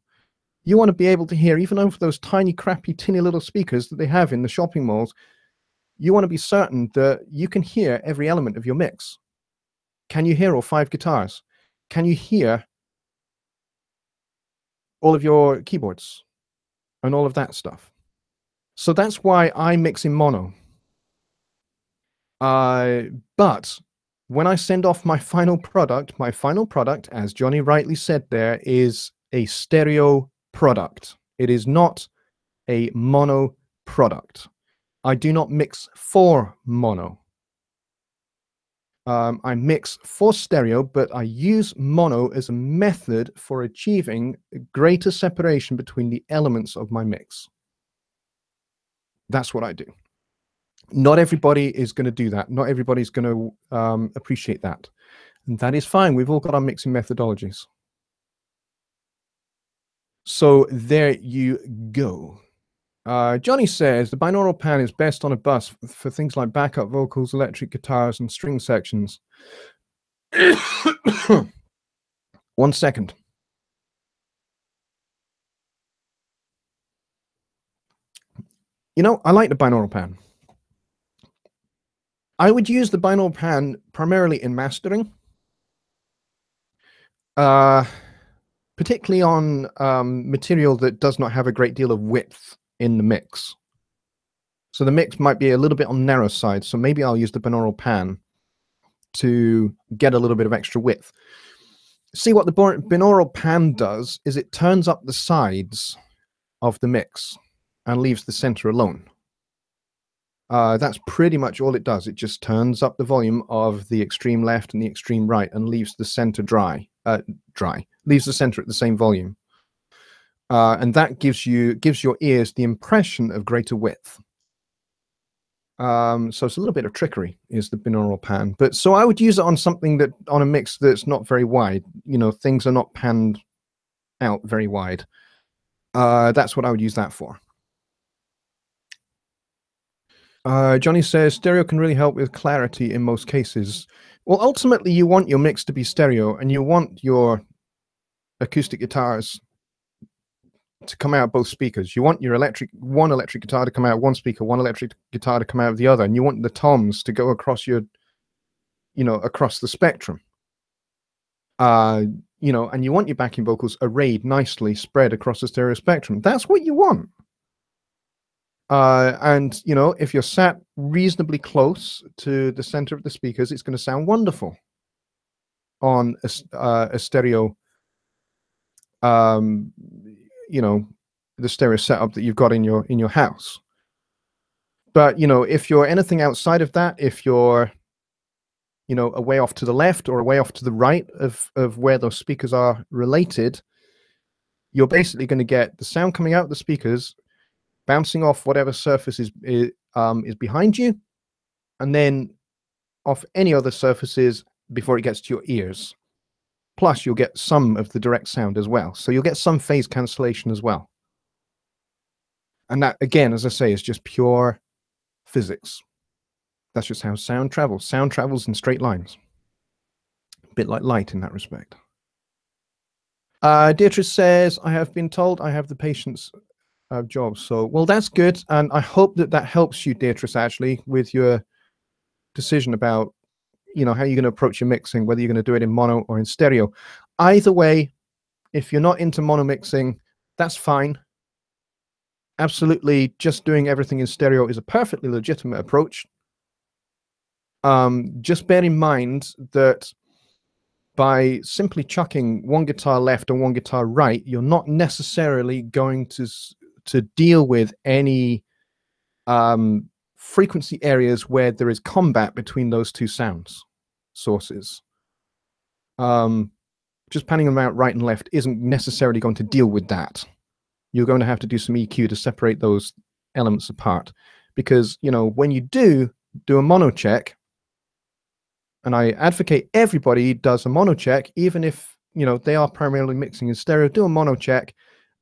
you want to be able to hear, even over those tiny, crappy, tinny little speakers that they have in the shopping malls, you want to be certain that you can hear every element of your mix. Can you hear all 5 guitars? Can you hear all of your keyboards and all of that stuff? So that's why I mix in mono. But when I send off my final product, as Jonny rightly said there, is a stereo product. It is not a mono product. I do not mix for mono. I mix for stereo, but I use mono as a method for achieving greater separation between the elements of my mix. That's what I do. Not everybody is going to do that. Not everybody's going to appreciate that. And that is fine. We've all got our mixing methodologies. So there you go. Jonny says the binaural pan is best on a bus for things like backup vocals, electric guitars, and string sections. 1 second. You know, I like the binaural pan. I would use the binaural pan primarily in mastering, particularly on material that does not have a great deal of width in the mix. So the mix might be a little bit on the narrow side, so maybe I'll use the binaural pan to get a little bit of extra width. See, what the binaural pan does is it turns up the sides of the mix and leaves the center alone. That's pretty much all it does. It just turns up the volume of the extreme left and the extreme right and leaves the center leaves the center at the same volume. And that gives your ears the impression of greater width. So it's a little bit of trickery, is the binaural pan. But so I would use it on something on a mix that's not very wide. You know, things are not panned out very wide. That's what I would use that for. Jonny says stereo can really help with clarity in most cases. Well, ultimately, you want your mix to be stereo, and you want your acoustic guitars to come out both speakers. You want your one electric guitar to come out one speaker, one electric guitar to come out of the other, and you want the toms to go across across the spectrum. You know, and you want your backing vocals arrayed nicely, spread across the stereo spectrum. That's what you want. And, you know, if you're sat reasonably close to the center of the speakers, it's going to sound wonderful on a stereo, you know, the stereo setup that you've got in your house. But, you know, if you're anything outside of that, if you're, you know, a way off to the left or a way off to the right of where those speakers are related, you're basically going to get the sound coming out of the speakers bouncing off whatever surface is behind you, and then off any other surfaces before it gets to your ears. Plus, you'll get some of the direct sound as well. So you'll get some phase cancellation as well. And that, again, as I say, is just pure physics. That's just how sound travels. Sound travels in straight lines. A bit like light in that respect. Deirdre says, I have been told I have the patience of jobs. So, well, that's good. And I hope that helps you, Deirdre, actually, with your decision about, you know, how you're going to approach your mixing, whether you're going to do it in mono or in stereo. Either way, if you're not into mono mixing, that's fine. Absolutely, just doing everything in stereo is a perfectly legitimate approach. Just bear in mind that by simply chucking one guitar left and one guitar right, you're not necessarily going to deal with any frequency areas where there is combat between those two sounds sources. Just panning them out right and left isn't necessarily going to deal with that. You're going to have to do some EQ to separate those elements apart, because, you know, when you do a mono check, and I advocate everybody does a mono check, even if, you know, they are primarily mixing in stereo, do a mono check.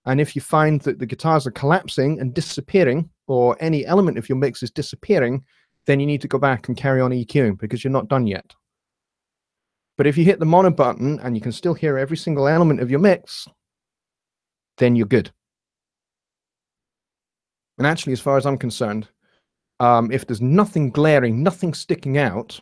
And if you find that the guitars are collapsing and disappearing, or any element of your mix is disappearing, then you need to go back and carry on EQing, because you're not done yet. But if you hit the mono button and you can still hear every single element of your mix, then you're good. And actually, as far as I'm concerned, if there's nothing glaring, nothing sticking out,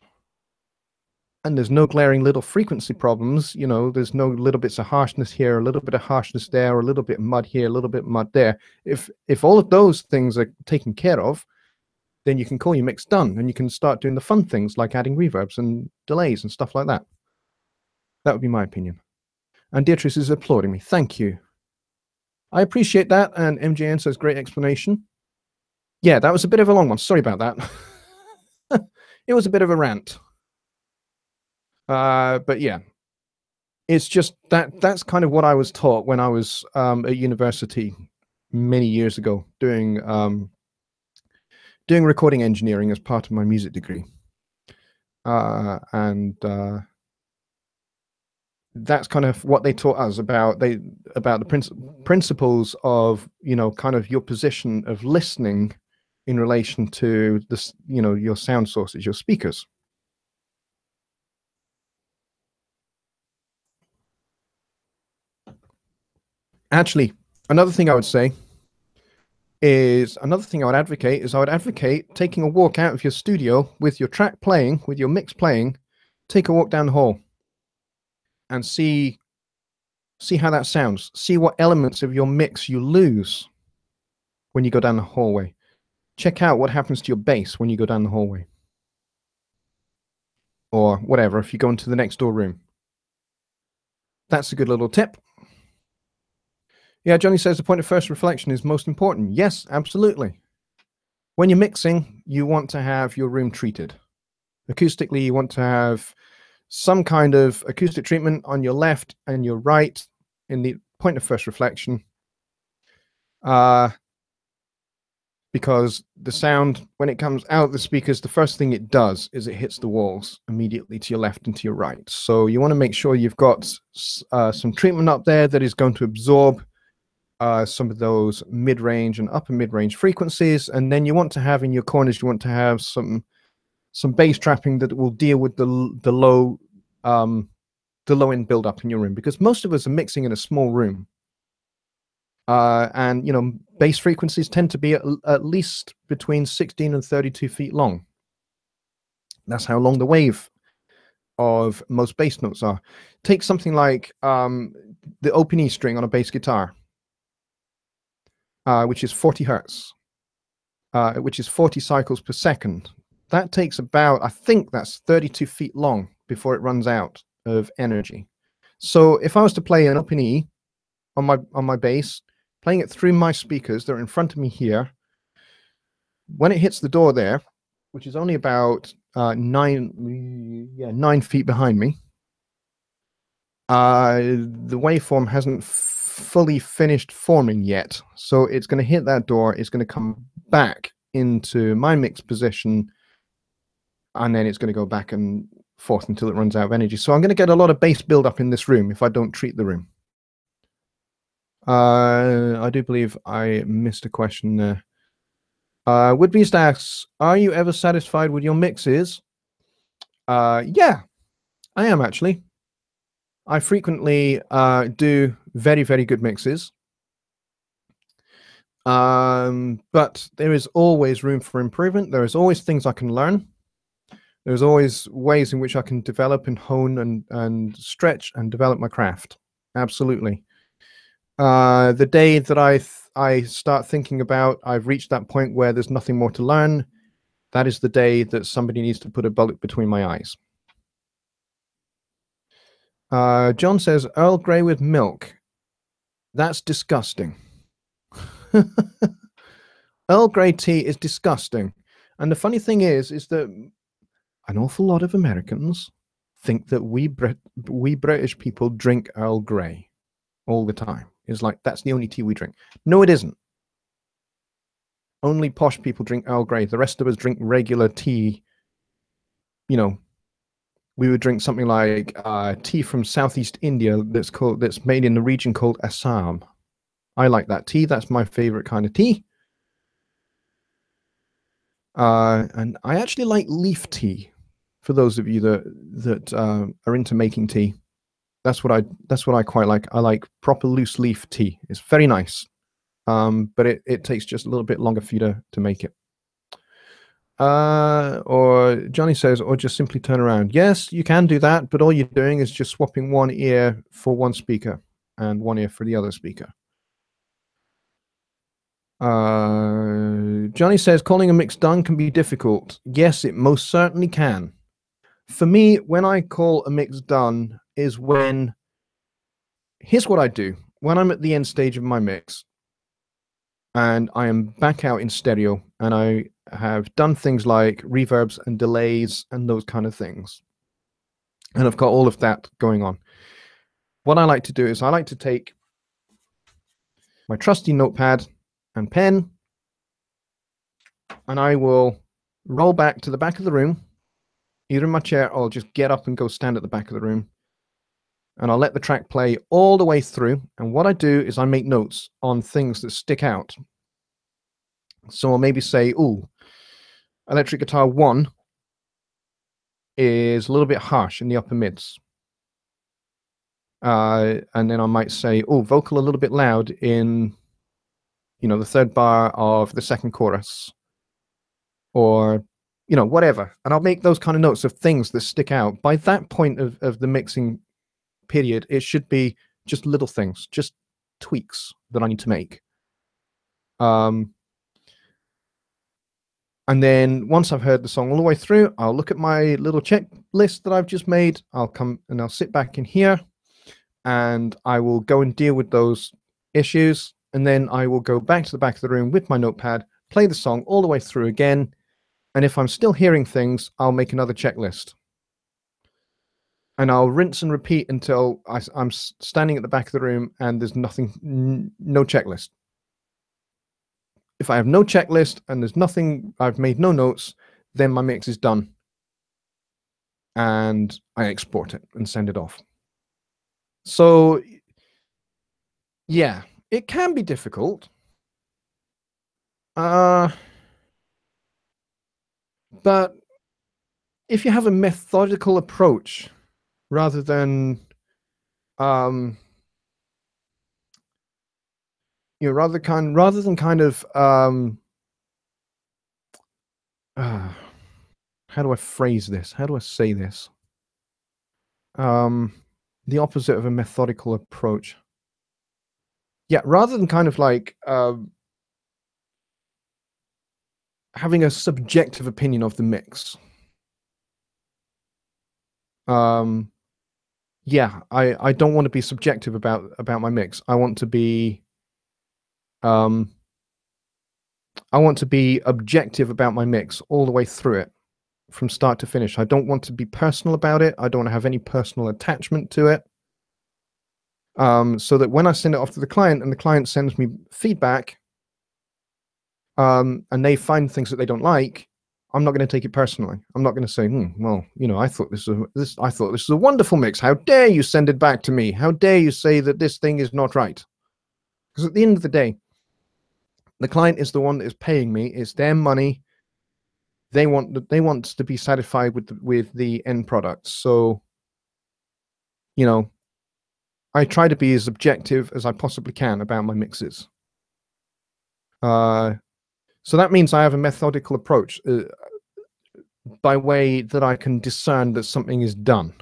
and there's no glaring little frequency problems, you know, there's no little bits of harshness here, a little bit of harshness there, or a little bit of mud here, a little bit of mud there. If all of those things are taken care of, then you can call your mix done, and you can start doing the fun things like adding reverbs and delays and stuff like that. That would be my opinion. And Beatrice is applauding me. Thank you. I appreciate that. And MJN says, great explanation. Yeah, that was a bit of a long one. Sorry about that. It was a bit of a rant. But yeah, it's just that's kind of what I was taught when I was at university many years ago, doing recording engineering as part of my music degree. That's kind of what they taught us about the principles of, you know, kind of your position of listening in relation to this, you know, your sound sources, your speakers. Actually, another thing I would advocate is I would advocate taking a walk out of your studio with your track playing, with your mix playing. Take a walk down the hall and see how that sounds. See what elements of your mix you lose when you go down the hallway. Check out what happens to your bass when you go down the hallway. Or whatever, if you go into the next door room. That's a good little tip. Yeah, Johnny says the point of first reflection is most important. Yes, absolutely. When you're mixing, you want to have your room treated. Acoustically, you want to have some kind of acoustic treatment on your left and your right in the point of first reflection. Because the sound, when it comes out of the speakers, the first thing it does is it hits the walls immediately to your left and to your right. So you want to make sure you've got some treatment up there that is going to absorb some of those mid-range and upper mid-range frequencies. And then you want to have in your corners, you want to have some bass trapping that will deal with the low end build-up in your room, because most of us are mixing in a small room. And, you know, bass frequencies tend to be at least between 16 and 32 feet long. That's how long the wave of most bass notes are. Take something like the open E string on a bass guitar, which is 40 hertz, which is 40 cycles per second. That takes about, I think that's 32 feet long before it runs out of energy. So if I was to play an open E on my bass, playing it through my speakers that are in front of me here, when it hits the door there, which is only about 9 feet behind me, the waveform hasn't fully finished forming yet. So it's going to hit that door, it's going to come back into my mix position, and then it's going to go back and forth until it runs out of energy. So I'm going to get a lot of bass buildup in this room if I don't treat the room. I do believe I missed a question there. Woodbeast asks, are you ever satisfied with your mixes? Yeah, I am actually. I frequently do very, very good mixes. But there is always room for improvement. There is always things I can learn. There's always ways in which I can develop and hone and stretch and develop my craft. Absolutely. The day that I start thinking about I've reached that point where there's nothing more to learn, that is the day that somebody needs to put a bullet between my eyes. John says Earl Grey with milk. That's disgusting. Earl Grey tea is disgusting. And the funny thing is that an awful lot of Americans think that we British people drink Earl Grey all the time. It's like, that's the only tea we drink. No, it isn't. Only posh people drink Earl Grey. The rest of us drink regular tea. You know, we would drink something like tea from Southeast India that's made in the region called Assam. I like that tea. That's my favorite kind of tea. And I actually like leaf tea. For those of you that are into making tea, that's what I quite like. I like proper loose leaf tea. It's very nice, but it takes just a little bit longer for you to make it. Or Johnny says, or just simply turn around. Yes, you can do that, but all you're doing is just swapping one ear for one speaker and one ear for the other speaker. Johnny says, calling a mix done can be difficult. Yes, it most certainly can. For me, when I call a mix done is when, here's what I do. When I'm at the end stage of my mix and I am back out in stereo and I have done things like reverbs and delays and those kind of things, and I've got all of that going on, what I like to do is I like to take my trusty notepad and pen and I will roll back to the back of the room, either in my chair or I'll just get up and go stand at the back of the room, and I'll let the track play all the way through. And what I do is I make notes on things that stick out. So I'll maybe say, oh, electric guitar 1 is a little bit harsh in the upper mids. And then I might say, oh, vocal a little bit loud in, the third bar of the second chorus, or, whatever. And I'll make those kind of notes of things that stick out. By that point of the mixing period, it should be just little things, just tweaks that I need to make. And then once I've heard the song all the way through, I'll look at my little checklist that I've just made. I'll come and I'll sit back in here and I will go and deal with those issues. And then I will go back to the back of the room with my notepad, play the song all the way through again. And if I'm still hearing things, I'll make another checklist. And I'll rinse and repeat until I'm standing at the back of the room and there's nothing, no checklist. If I have no checklist and there's nothing, I've made no notes, then my mix is done. And I export it and send it off. So, yeah, it can be difficult. But if you have a methodical approach, rather than rather than kind of how do I phrase this? How do I say this? The opposite of a methodical approach. Yeah, rather than kind of like having a subjective opinion of the mix. Yeah, I don't want to be subjective about my mix. I want to be objective about my mix all the way through it, from start to finish. I don't want to be personal about it. I don't have any personal attachment to it. So that when I send it off to the client and the client sends me feedback, and they find things that they don't like, I'm not going to take it personally. I'm not going to say, well, I thought this was a wonderful mix. How dare you send it back to me? How dare you say that this thing is not right? Because at the end of the day, the client is the one that is paying me. It's their money. They want to be satisfied with the end product. So, I try to be as objective as I possibly can about my mixes. So that means I have a methodical approach. by way that I can discern that something is done.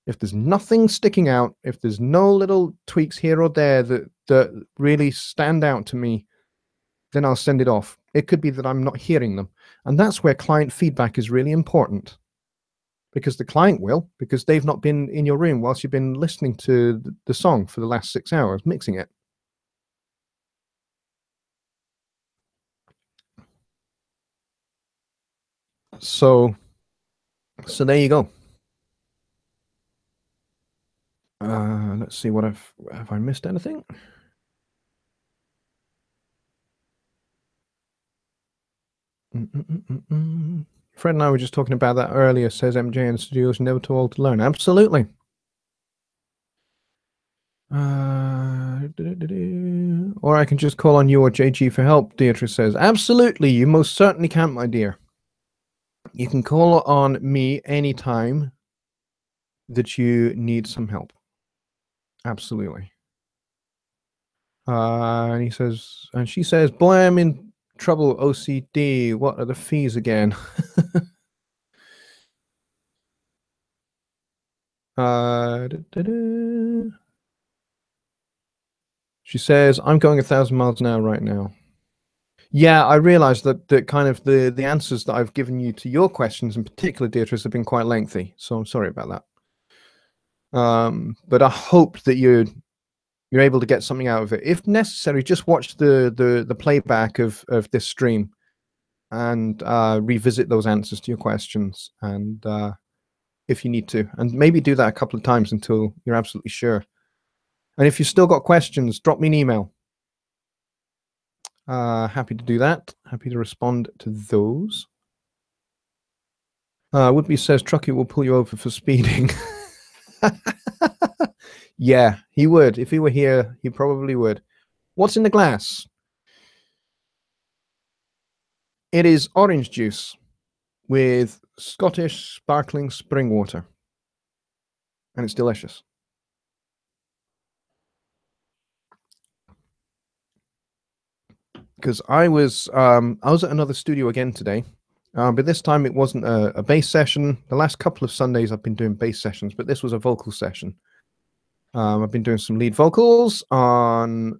If there's nothing sticking out, if there's no little tweaks here or there that really stand out to me, then I'll send it off. It could be that I'm not hearing them. And that's where client feedback is really important. Because the client will, because they've not been in your room whilst you've been listening to the song for the last 6 hours, mixing it. So there you go. Let's see what have I missed anything? Fred and I were just talking about that earlier, says MJ, and studios never too old to learn. Absolutely. Or I can just call on you or JG for help, Deirdre says. Absolutely, you most certainly can, my dear. You can call on me anytime that you need some help. Absolutely. And he says, and she says, boy, I'm in trouble, OCD. What are the fees again? She says, I'm going 1,000 miles an hour right now. Yeah, I realize that kind of the answers that I've given you to your questions in particular, Deirdre, have been quite lengthy. So I'm sorry about that. But I hope that you're able to get something out of it. If necessary, just watch the playback of this stream and revisit those answers to your questions, and if you need to, and maybe do that a couple of times until you're absolutely sure. And if you've still got questions, drop me an email. Happy to do that. Happy to respond to those. Woodby says Truckee will pull you over for speeding. Yeah, he would. If he were here, he probably would. What's in the glass? It is orange juice with Scottish sparkling spring water. And it's delicious. Because I was at another studio again today, but this time it wasn't a bass session. The last couple of Sundays I've been doing bass sessions, but this was a vocal session. I've been doing some lead vocals on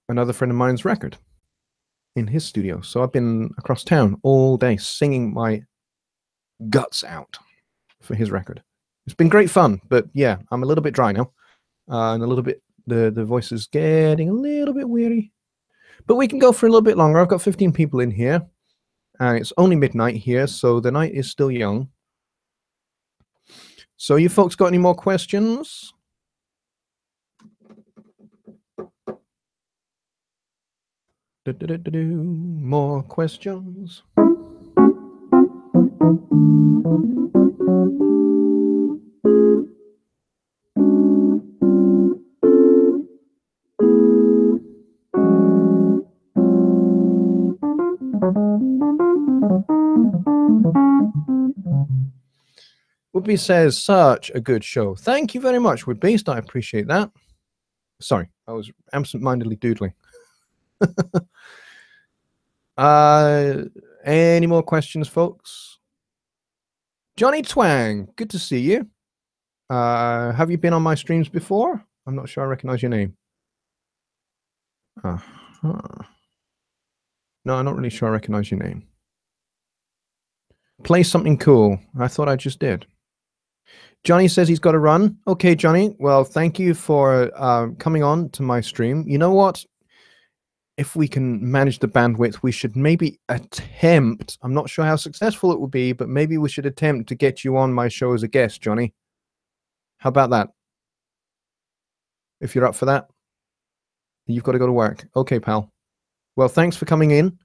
another friend of mine's record in his studio. So I've been across town all day singing my guts out for his record. It's been great fun, but yeah, I'm a little bit dry now, and a little bit the voice is getting a little bit weary. But we can go for a little bit longer. I've got 15 people in here, and it's only midnight here, so the night is still young. So you folks got any more questions? More questions? Woodby says, such a good show. Thank you very much, Woodbeast. I appreciate that. Sorry, I was absent-mindedly doodling. Any more questions, folks? Johnny Twang, good to see you. Have you been on my streams before? I'm not sure I recognize your name. No, I'm not really sure I recognize your name. Play something cool. I thought I just did. Johnny says he's got to run. Okay, Johnny. Well, thank you for coming on to my stream. You know what? If we can manage the bandwidth, we should maybe attempt, I'm not sure how successful it will be, but maybe we should attempt to get you on my show as a guest, Johnny. How about that? If you're up for that. You've got to go to work. Okay, pal. Well, thanks for coming in.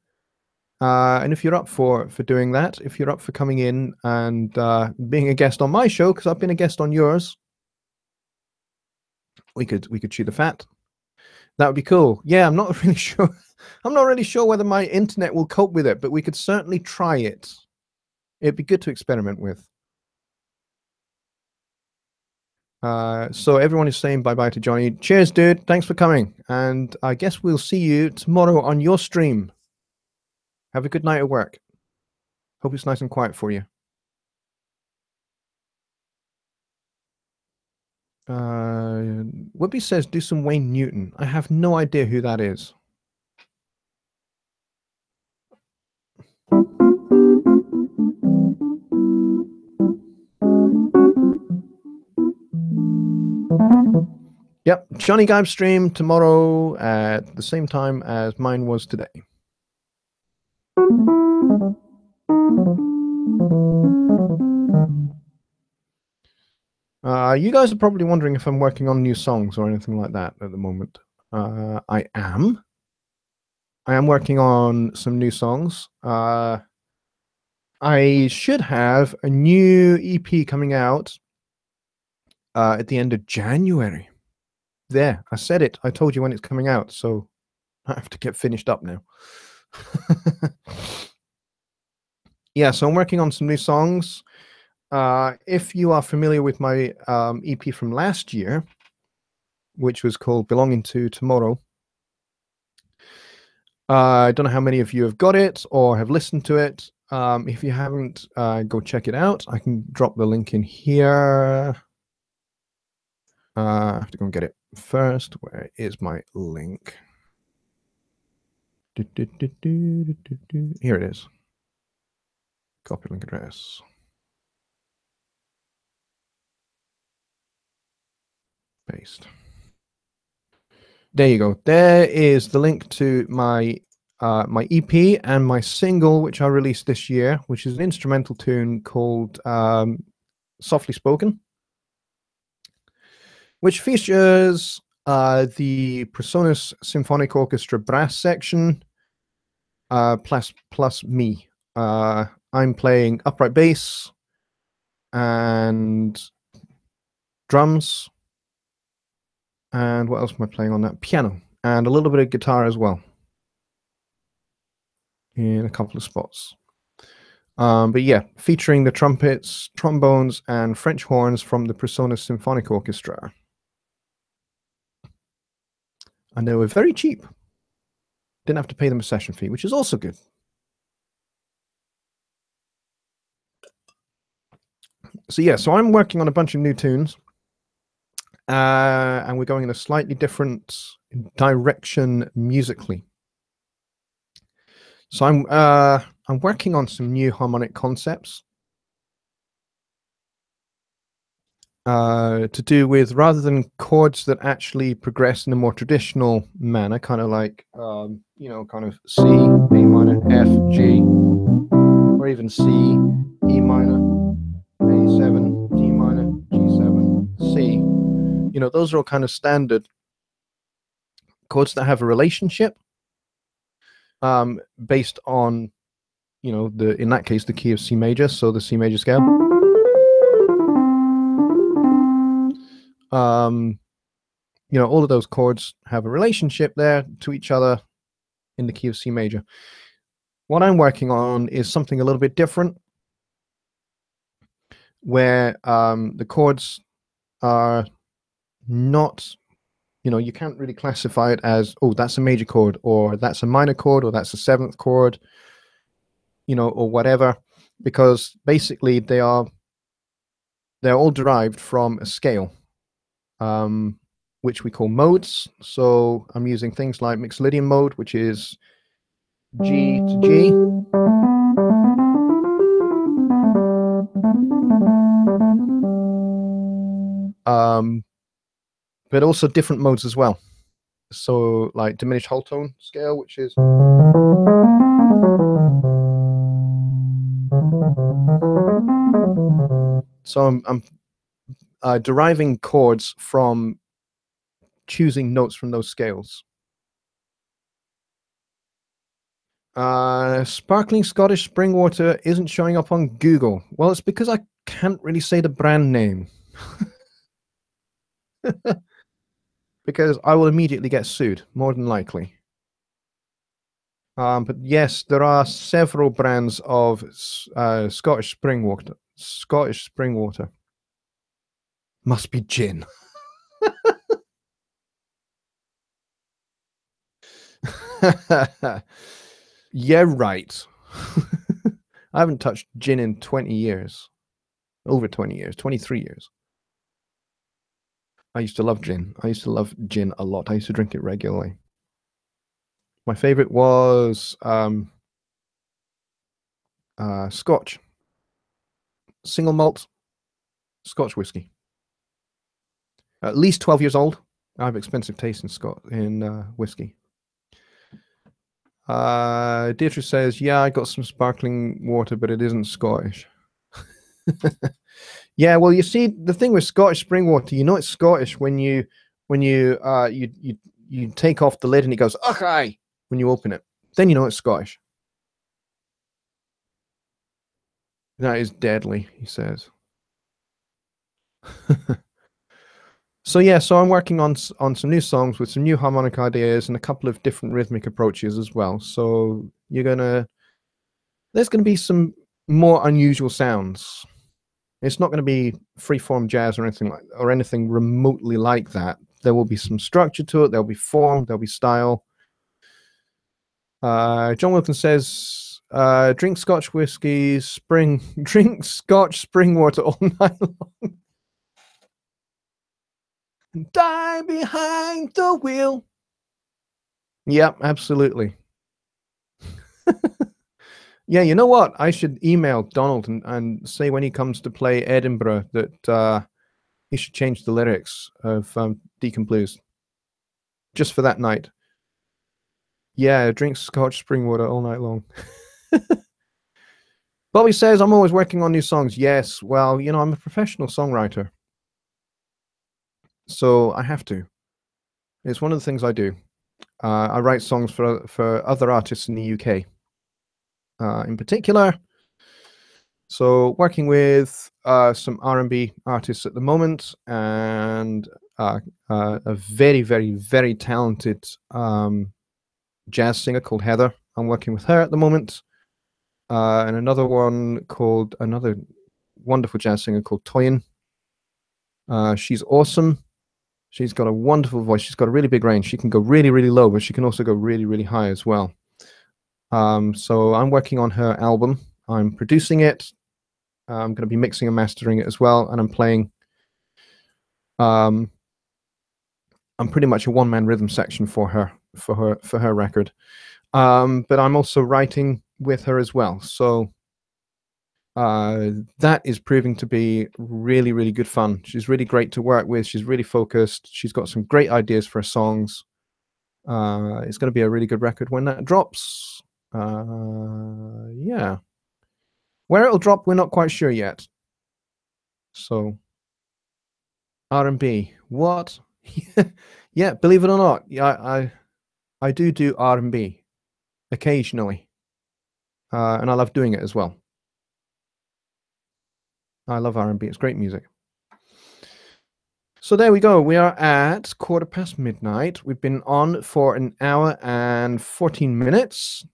And if you're up for doing that, if you're up for coming in and being a guest on my show, because I've been a guest on yours, we could chew the fat. That would be cool. Yeah, I'm not really sure. I'm not really sure whether my internet will cope with it, but we could certainly try it. It'd be good to experiment with. So everyone is saying bye-bye to Johnny. Cheers, dude. Thanks for coming. And I guess we'll see you tomorrow on your stream. Have a good night at work. Hope it's nice and quiet for you. Whoopi says do some Wayne Newton. I have no idea who that is. Yep, Johnny Gibe stream tomorrow at the same time as mine was today. You guys are probably wondering if I'm working on new songs or anything like that at the moment. I am. I am working on some new songs. I should have a new EP coming out at the end of January. There, I said it. I told you when it's coming out, so I have to get finished up now. Yeah, so I'm working on some new songs. If you are familiar with my EP from last year, which was called Belonging to Tomorrow, I don't know how many of you have got it or have listened to it. If you haven't, go check it out. I can drop the link in here. I have to go and get it first. Where is my link? Here it is. Copy link address. Paste. There you go. There is the link to my my EP and my single, which I released this year, which is an instrumental tune called Softly Spoken, which features the Presonus Symphonic Orchestra brass section plus me. I'm playing upright bass and drums. And what else am I playing on that? Piano and a little bit of guitar as well in a couple of spots. But yeah, featuring the trumpets, trombones, and French horns from the Presonus Symphonic Orchestra. And they were very cheap. Didn't have to pay them a session fee, which is also good. So yeah, so I'm working on a bunch of new tunes. And we're going in a slightly different direction musically. So I'm working on some new harmonic concepts to do with, rather than chords that actually progress in a more traditional manner, kind of like you know, kind of C, A minor, F, G, or even C, E minor, A7, D minor, G7, C. You know, those are all kind of standard chords that have a relationship based on, you know, in that case, the key of C major, so the C major scale. You know, all of those chords have a relationship there to each other in the key of C major. What I'm working on is something a little bit different, where the chords are not, you know, you can't really classify it as, oh, that's a major chord, or that's a minor chord, or that's a seventh chord, you know, or whatever, because basically they're all derived from a scale, which we call modes. So I'm using things like Mixolydian mode, which is G to G. But also different modes as well. So like diminished whole tone scale, which is so I'm deriving chords from choosing notes from those scales. Sparkling Scottish spring water isn't showing up on Google. Well, it's because I can't really say the brand name. Because I will immediately get sued, more than likely. But yes, there are several brands of Scottish spring water. Scottish spring water. Must be gin. Yeah, right. I haven't touched gin in 20 years. Over 20 years, 23 years. I used to love gin. I used to love gin a lot. I used to drink it regularly. My favorite was Scotch. Single malt Scotch whiskey. At least 12 years old. I have expensive taste in whiskey. Deirdre says, yeah, I got some sparkling water, but it isn't Scottish. Yeah, well, you see, the thing with Scottish spring water, you know it's Scottish when you take off the lid and it goes, "Aye," when you open it. Then you know it's Scottish. That is deadly, he says. So yeah, so I'm working on some new songs with some new harmonic ideas and a couple of different rhythmic approaches as well. So there's gonna be some more unusual sounds. It's not going to be freeform jazz or anything remotely like that. There will be some structure to it. There'll be form. There'll be style. John Wilton says, "Drink Scotch whiskey, drink Scotch spring water all night long, and die behind the wheel." Yep, absolutely. Yeah, you know what? I should email Donald and say when he comes to play Edinburgh that he should change the lyrics of Deacon Blues just for that night. Yeah, drink Scotch spring water all night long. Bobby says, I'm always working on new songs. Yes, well, you know, I'm a professional songwriter. So I have to. It's one of the things I do. I write songs for other artists in the UK, in particular. So working with some R&B artists at the moment, and a very, very, very talented jazz singer called Heather. I'm working with her at the moment. And another wonderful jazz singer called Toyin. She's awesome. She's got a wonderful voice. She's got a really big range. She can go really, really low, but she can also go really, really high as well. So I'm working on her album. I'm producing it. I'm going to be mixing and mastering it as well, and I'm playing. I'm pretty much a one-man rhythm section for her record. But I'm also writing with her as well. So that is proving to be really, really good fun. She's really great to work with. She's really focused. She's got some great ideas for her songs. It's going to be a really good record when that drops. Yeah. Where it'll drop, we're not quite sure yet. So R&B. What? Yeah, believe it or not, yeah, I do R&B occasionally. And I love doing it as well. I love R&B. It's great music. So there we go. We are at midnight. We've been on for an hour and 14 minutes.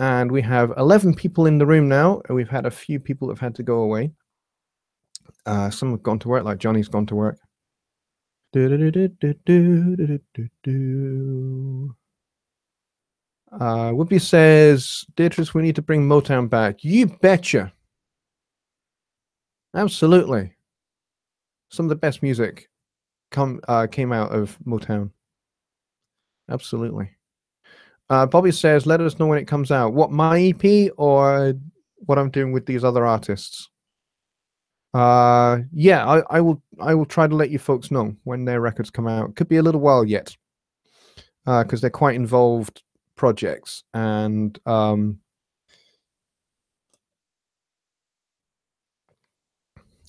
And we have 11 people in the room now. We've had a few people that have had to go away. Some have gone to work, like Johnny's gone to work. Whoopi says, Beatrice, we need to bring Motown back. You betcha. Absolutely. Some of the best music came out of Motown. Absolutely. Bobby says, let us know when it comes out. What, my EP or what I'm doing with these other artists? Yeah, I will try to let you folks know when their records come out. Could be a little while yet, because they're quite involved projects, and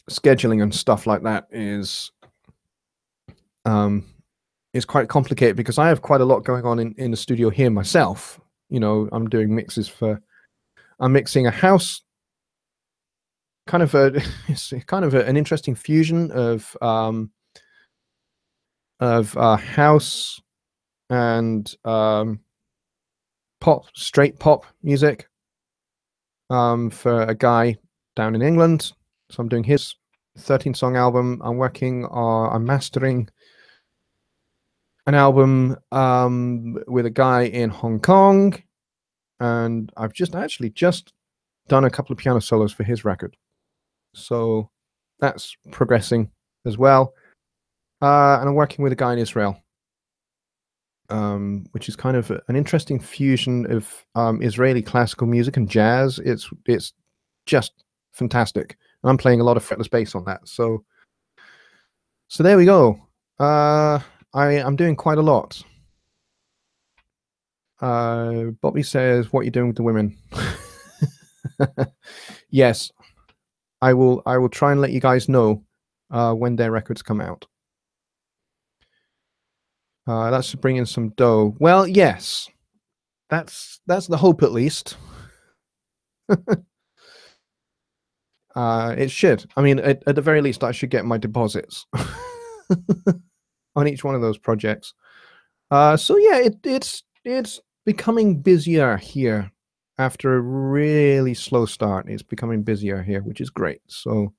scheduling and stuff like that is quite complicated because I have quite a lot going on in the studio here myself. You know, I'm doing mixes I'm mixing a house, it's kind of an interesting fusion of house and straight pop music for a guy down in England. So I'm doing his 13-song album. I'm mastering an album with a guy in Hong Kong, and I've just done a couple of piano solos for his record. So that's progressing as well. And I'm working with a guy in Israel, which is kind of an interesting fusion of Israeli classical music and jazz. It's just fantastic. And I'm playing a lot of fretless bass on that. So there we go. I'm doing quite a lot. Bobby says, "What are you doing with the women?" Yes, I will try and let you guys know when their records come out. That should bring in some dough. Well, yes, that's the hope at least. It should. I mean, at the very least, I should get my deposits on each one of those projects. So yeah, it's becoming busier here after a really slow start. It's becoming busier here, which is great. So,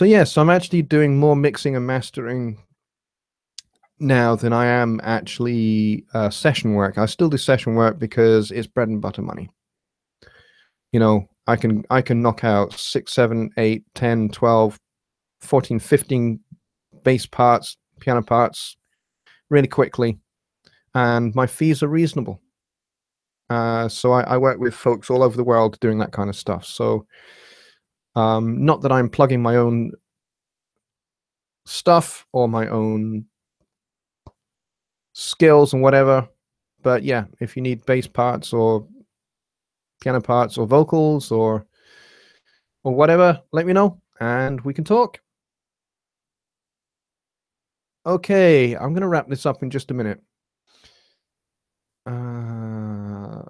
yes, so I'm actually doing more mixing and mastering now than I am actually session work. I still do session work because it's bread and butter money. You know, I can knock out 6, 7, 8, 10, 12, 14, 15 bass parts, piano parts really quickly, and my fees are reasonable. So I work with folks all over the world doing that kind of stuff. So not that I'm plugging my own stuff or my own skills and whatever, but yeah, if you need bass parts or piano parts or vocals or whatever, let me know and we can talk. Okay, I'm gonna wrap this up in just a minute.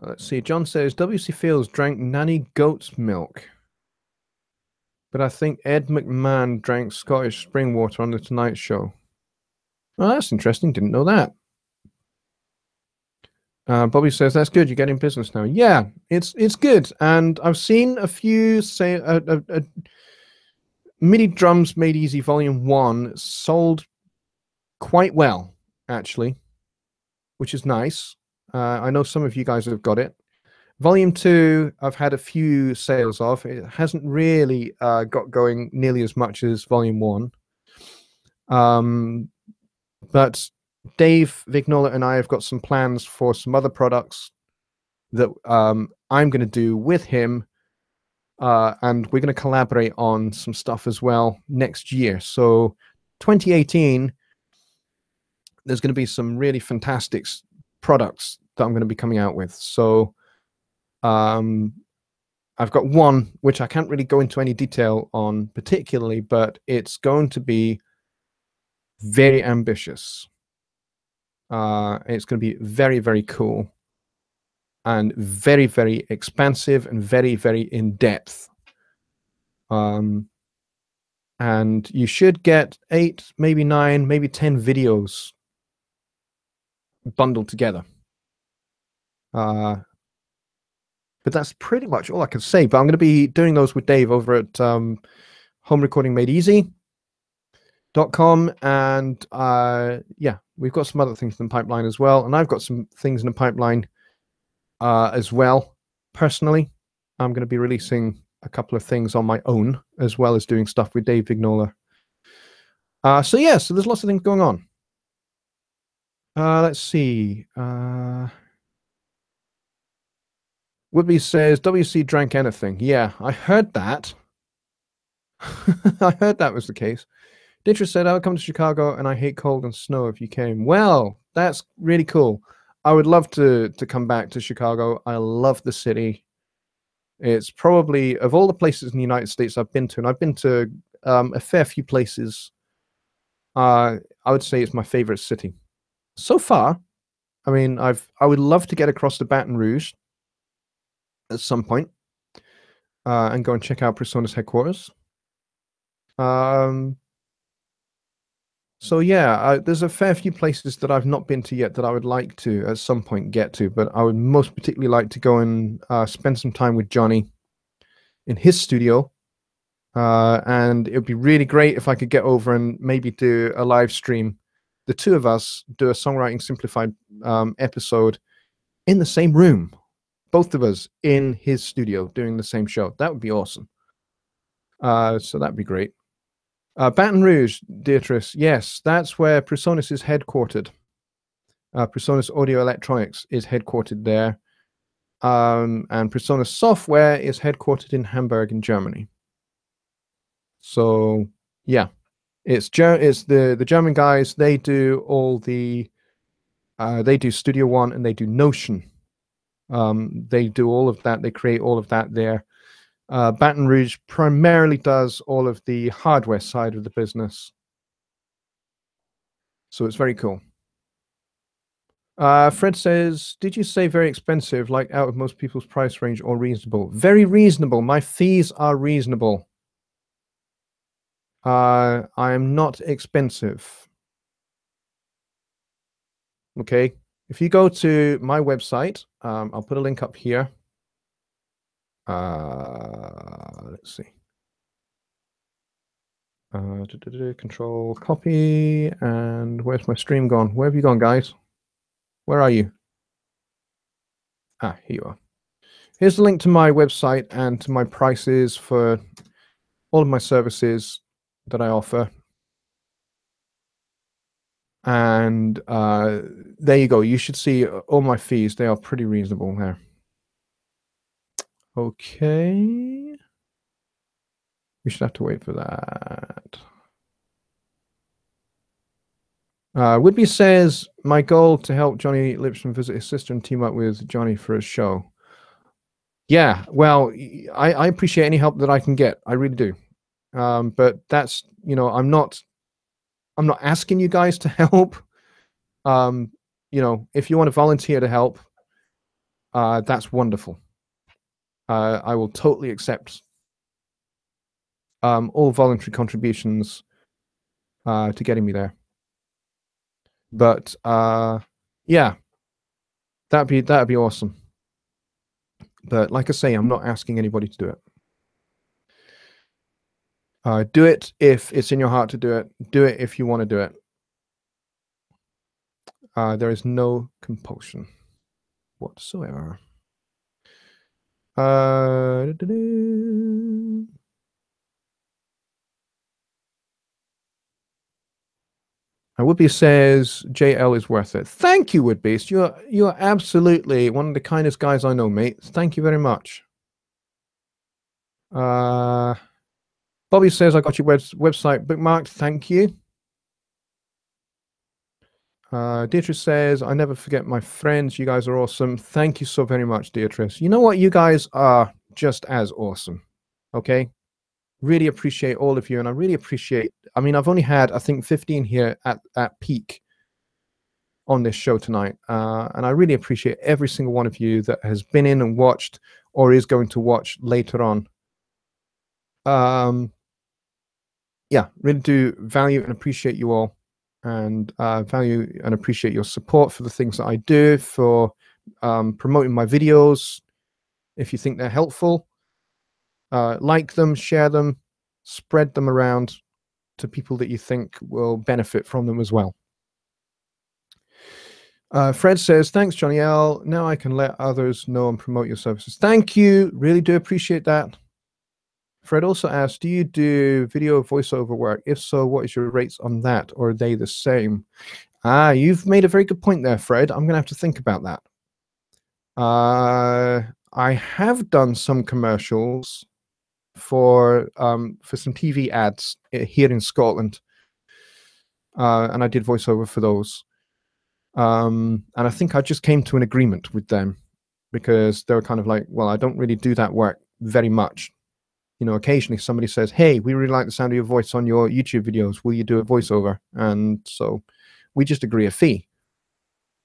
Let's see. John says W.C. Fields drank nanny goat's milk, but I think Ed McMahon drank Scottish spring water on the Tonight Show. Oh, that's interesting. Didn't know that. Bobby says that's good. You're getting business now. Yeah, it's good. And I've seen a few say MIDI Drums Made Easy Volume 1 sold quite well, actually, which is nice. I know some of you guys have got it. Volume 2, I've had a few sales of. It hasn't really got going nearly as much as Volume 1. But Dave Vignola and I have got some plans for some other products that I'm going to do with him. And we're going to collaborate on some stuff as well next year. So 2018, there's going to be some really fantastic products that I'm going to be coming out with. So I've got one which I can't really go into any detail on particularly, but it's going to be very ambitious. It's going to be very, very cool and very, very expansive and very, very in depth. And you should get 8, maybe 9, maybe 10 videos bundled together. But that's pretty much all I can say. But I'm going to be doing those with Dave over at homerecordingmadeeasy.com. And yeah, we've got some other things in the pipeline as well. And I've got some things in the pipeline as well. Personally, I'm going to be releasing a couple of things on my own, as well as doing stuff with Dave Vignola. So yeah, so there's lots of things going on. Let's see. Woodby says, WC drank anything. Yeah, I heard that. I heard that was the case. Dietrich said, I'll come to Chicago and I hate cold and snow if you came. Well, that's really cool. I would love to come back to Chicago. I love the city. It's probably, of all the places in the United States I've been to, and I've been to a fair few places, I would say it's my favorite city. So far, I mean, I would love to get across to Baton Rouge at some point and go and check out Persona's headquarters. So yeah, there's a fair few places that I've not been to yet that I would like to at some point get to, but I would most particularly like to go and spend some time with Jonny in his studio. And it would be really great if I could get over and maybe do a live stream. The two of us do a Songwriting Simplified episode in the same room. both of us in his studio doing the same show. That would be awesome. So that'd be great. Baton Rouge, Beatrice. Yes, that's where Presonus is headquartered. Presonus Audio Electronics is headquartered there. And Presonus Software is headquartered in Hamburg in Germany. So yeah, it's the German guys. They do all the they do Studio One and they do Notion. They do all of that. They create all of that there. Baton Rouge primarily does all of the hardware side of the business. So it's very cool. Fred says, did you say very expensive, like out of most people's price range, or reasonable? Very reasonable. My fees are reasonable. I am not expensive. Okay. If you go to my website, I'll put a link up here. Let's see. Control copy, and where's my stream gone? Where have you gone, guys? Where are you? Ah, here you are. Here's the link to my website and to my prices for all of my services that I offer. And there you go. You should see all my fees. They are pretty reasonable there. Okay. We should have to wait for that. Whitby says, my goal to help Jonny Lipsham visit his sister and team up with Jonny for a show. Yeah, well, I appreciate any help that I can get. I really do. But that's, you know, I'm not asking you guys to help. You know, if you want to volunteer to help, that's wonderful. I will totally accept all voluntary contributions to getting me there. But yeah, that'd be awesome. But like I say, I'm not asking anybody to do it. Do it if it's in your heart to do it. Do it if you want to do it. There is no compulsion whatsoever. Woodbeast says JL is worth it. Thank you, Woodbeast. You're absolutely one of the kindest guys I know, mate. Thank you very much. Bobby says I got your website bookmarked. Thank you. Deitrice says I never forget my friends. You guys are awesome. Thank you so very much, Deitrice. You know what? You guys are just as awesome. Okay. Really appreciate all of you, and I really appreciate. I mean, I've only had I think 15 here at peak on this show tonight, and I really appreciate every single one of you that has been in and watched or is going to watch later on. Yeah, really do value and appreciate you all, and value and appreciate your support for the things that I do, for promoting my videos. If you think they're helpful, like them, share them, spread them around to people that you think will benefit from them as well. Fred says, thanks, Johnny L. Now I can let others know and promote your services. Thank you. Really do appreciate that. Fred also asked, do you do video voiceover work? If so, what is your rates on that? Or are they the same? You've made a very good point there, Fred. I'm going to have to think about that. I have done some commercials for some TV ads here in Scotland. And I did voiceover for those. And I think I just came to an agreement with them because they were kind of like, well, I don't really do that work very much. You know, occasionally somebody says, hey, we really like the sound of your voice on your YouTube videos. Will you do a voiceover? And so we just agree a fee.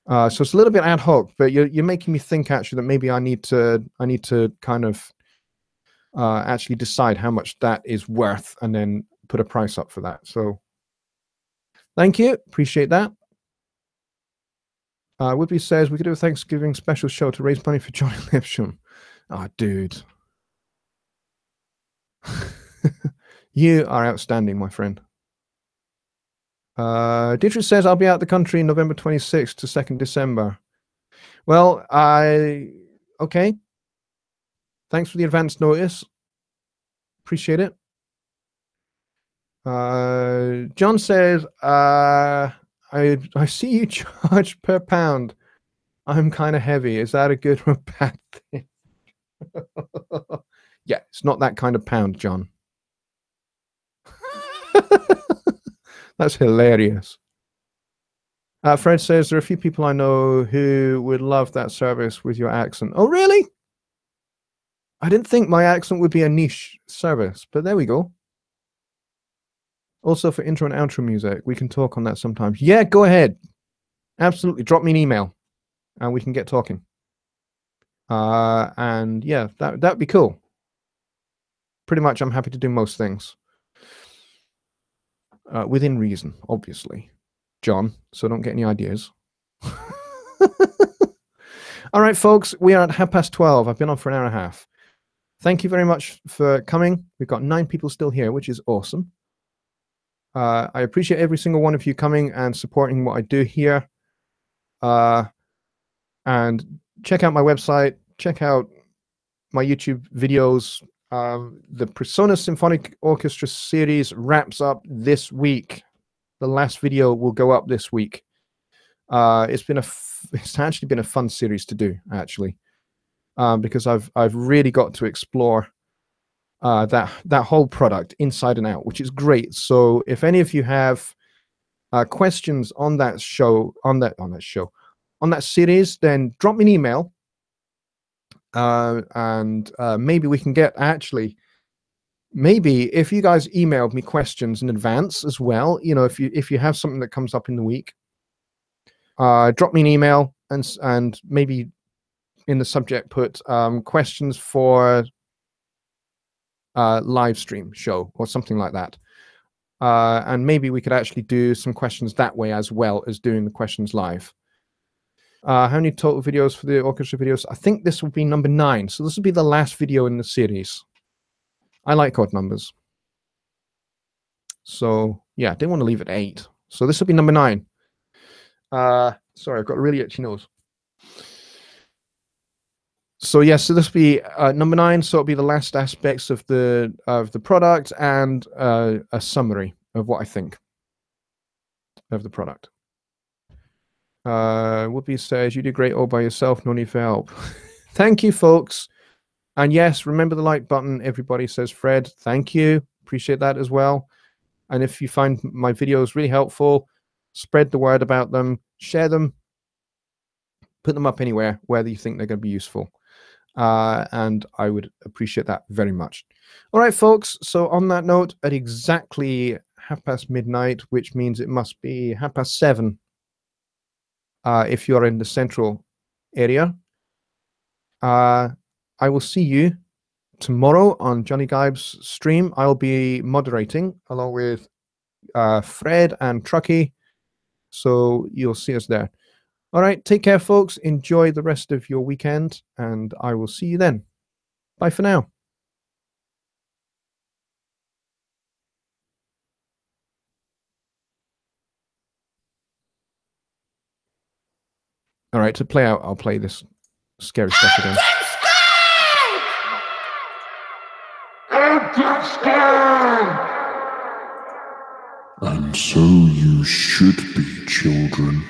So it's a little bit ad hoc, but you're making me think actually that maybe I need to kind of actually decide how much that is worth and then put a price up for that. So thank you. Appreciate that. Woodby says we could do a Thanksgiving special show to raise money for Jonny Lipsham. Oh, dude. You are outstanding, my friend. Dietrich says I'll be out the country November 26th to 2nd December. Well, Okay. Thanks for the advance notice. Appreciate it. John says, I see you charge per pound. I'm kind of heavy. Is that a good or bad thing? Yeah, it's not that kind of pound, John. That's hilarious. Fred says, there are a few people I know who would love that service with your accent. Oh, really? I didn't think my accent would be a niche service, but there we go. Also for intro and outro music, we can talk on that sometimes. Yeah, go ahead. Absolutely. Drop me an email and we can get talking. And yeah, that'd be cool. Pretty much, I'm happy to do most things. Within reason, obviously. John, so don't get any ideas. All right, folks, we are at 12:30. I've been on for an hour and a half. Thank you very much for coming. We've got 9 people still here, which is awesome. I appreciate every single one of you coming and supporting what I do here. And check out my website. Check out my YouTube videos. The Persona Symphonic Orchestra series wraps up this week. The last video will go up this week. It's actually been a fun series to do, actually, because I've really got to explore that whole product inside and out, which is great. So if any of you have questions on that show, on that series, then drop me an email, and maybe we can get maybe if you guys emailed me questions in advance as well, if you have something that comes up in the week, drop me an email and maybe in the subject put questions for live stream show or something like that. And maybe we could actually do some questions that way as well as doing the questions live. How many total videos for the orchestra videos? I think this will be number 9. So this will be the last video in the series. I like odd numbers. So yeah, I didn't want to leave it at 8. So this will be number 9. Sorry, I've got a really itchy nose. So yes, so this will be number 9. So it'll be the last aspects of the product and a summary of what I think of the product. Whoopi says, you do great all by yourself, no need for help. Thank you, folks. And yes, remember the like button, everybody, says Fred. Thank you. Appreciate that as well. And if you find my videos really helpful, spread the word about them, share them, put them up anywhere where you think they're going to be useful. And I would appreciate that very much. All right, folks. So on that note, at exactly 12:30 midnight, which means it must be 7:30 if you're in the central area, I will see you tomorrow on Johnny Gibe's stream. I'll be moderating along with Fred and Truckee. So you'll see us there. All right, take care, folks. Enjoy the rest of your weekend, and I will see you then. Bye for now. All right, to play out, I'll play this scary stuff again. And so you should be, children.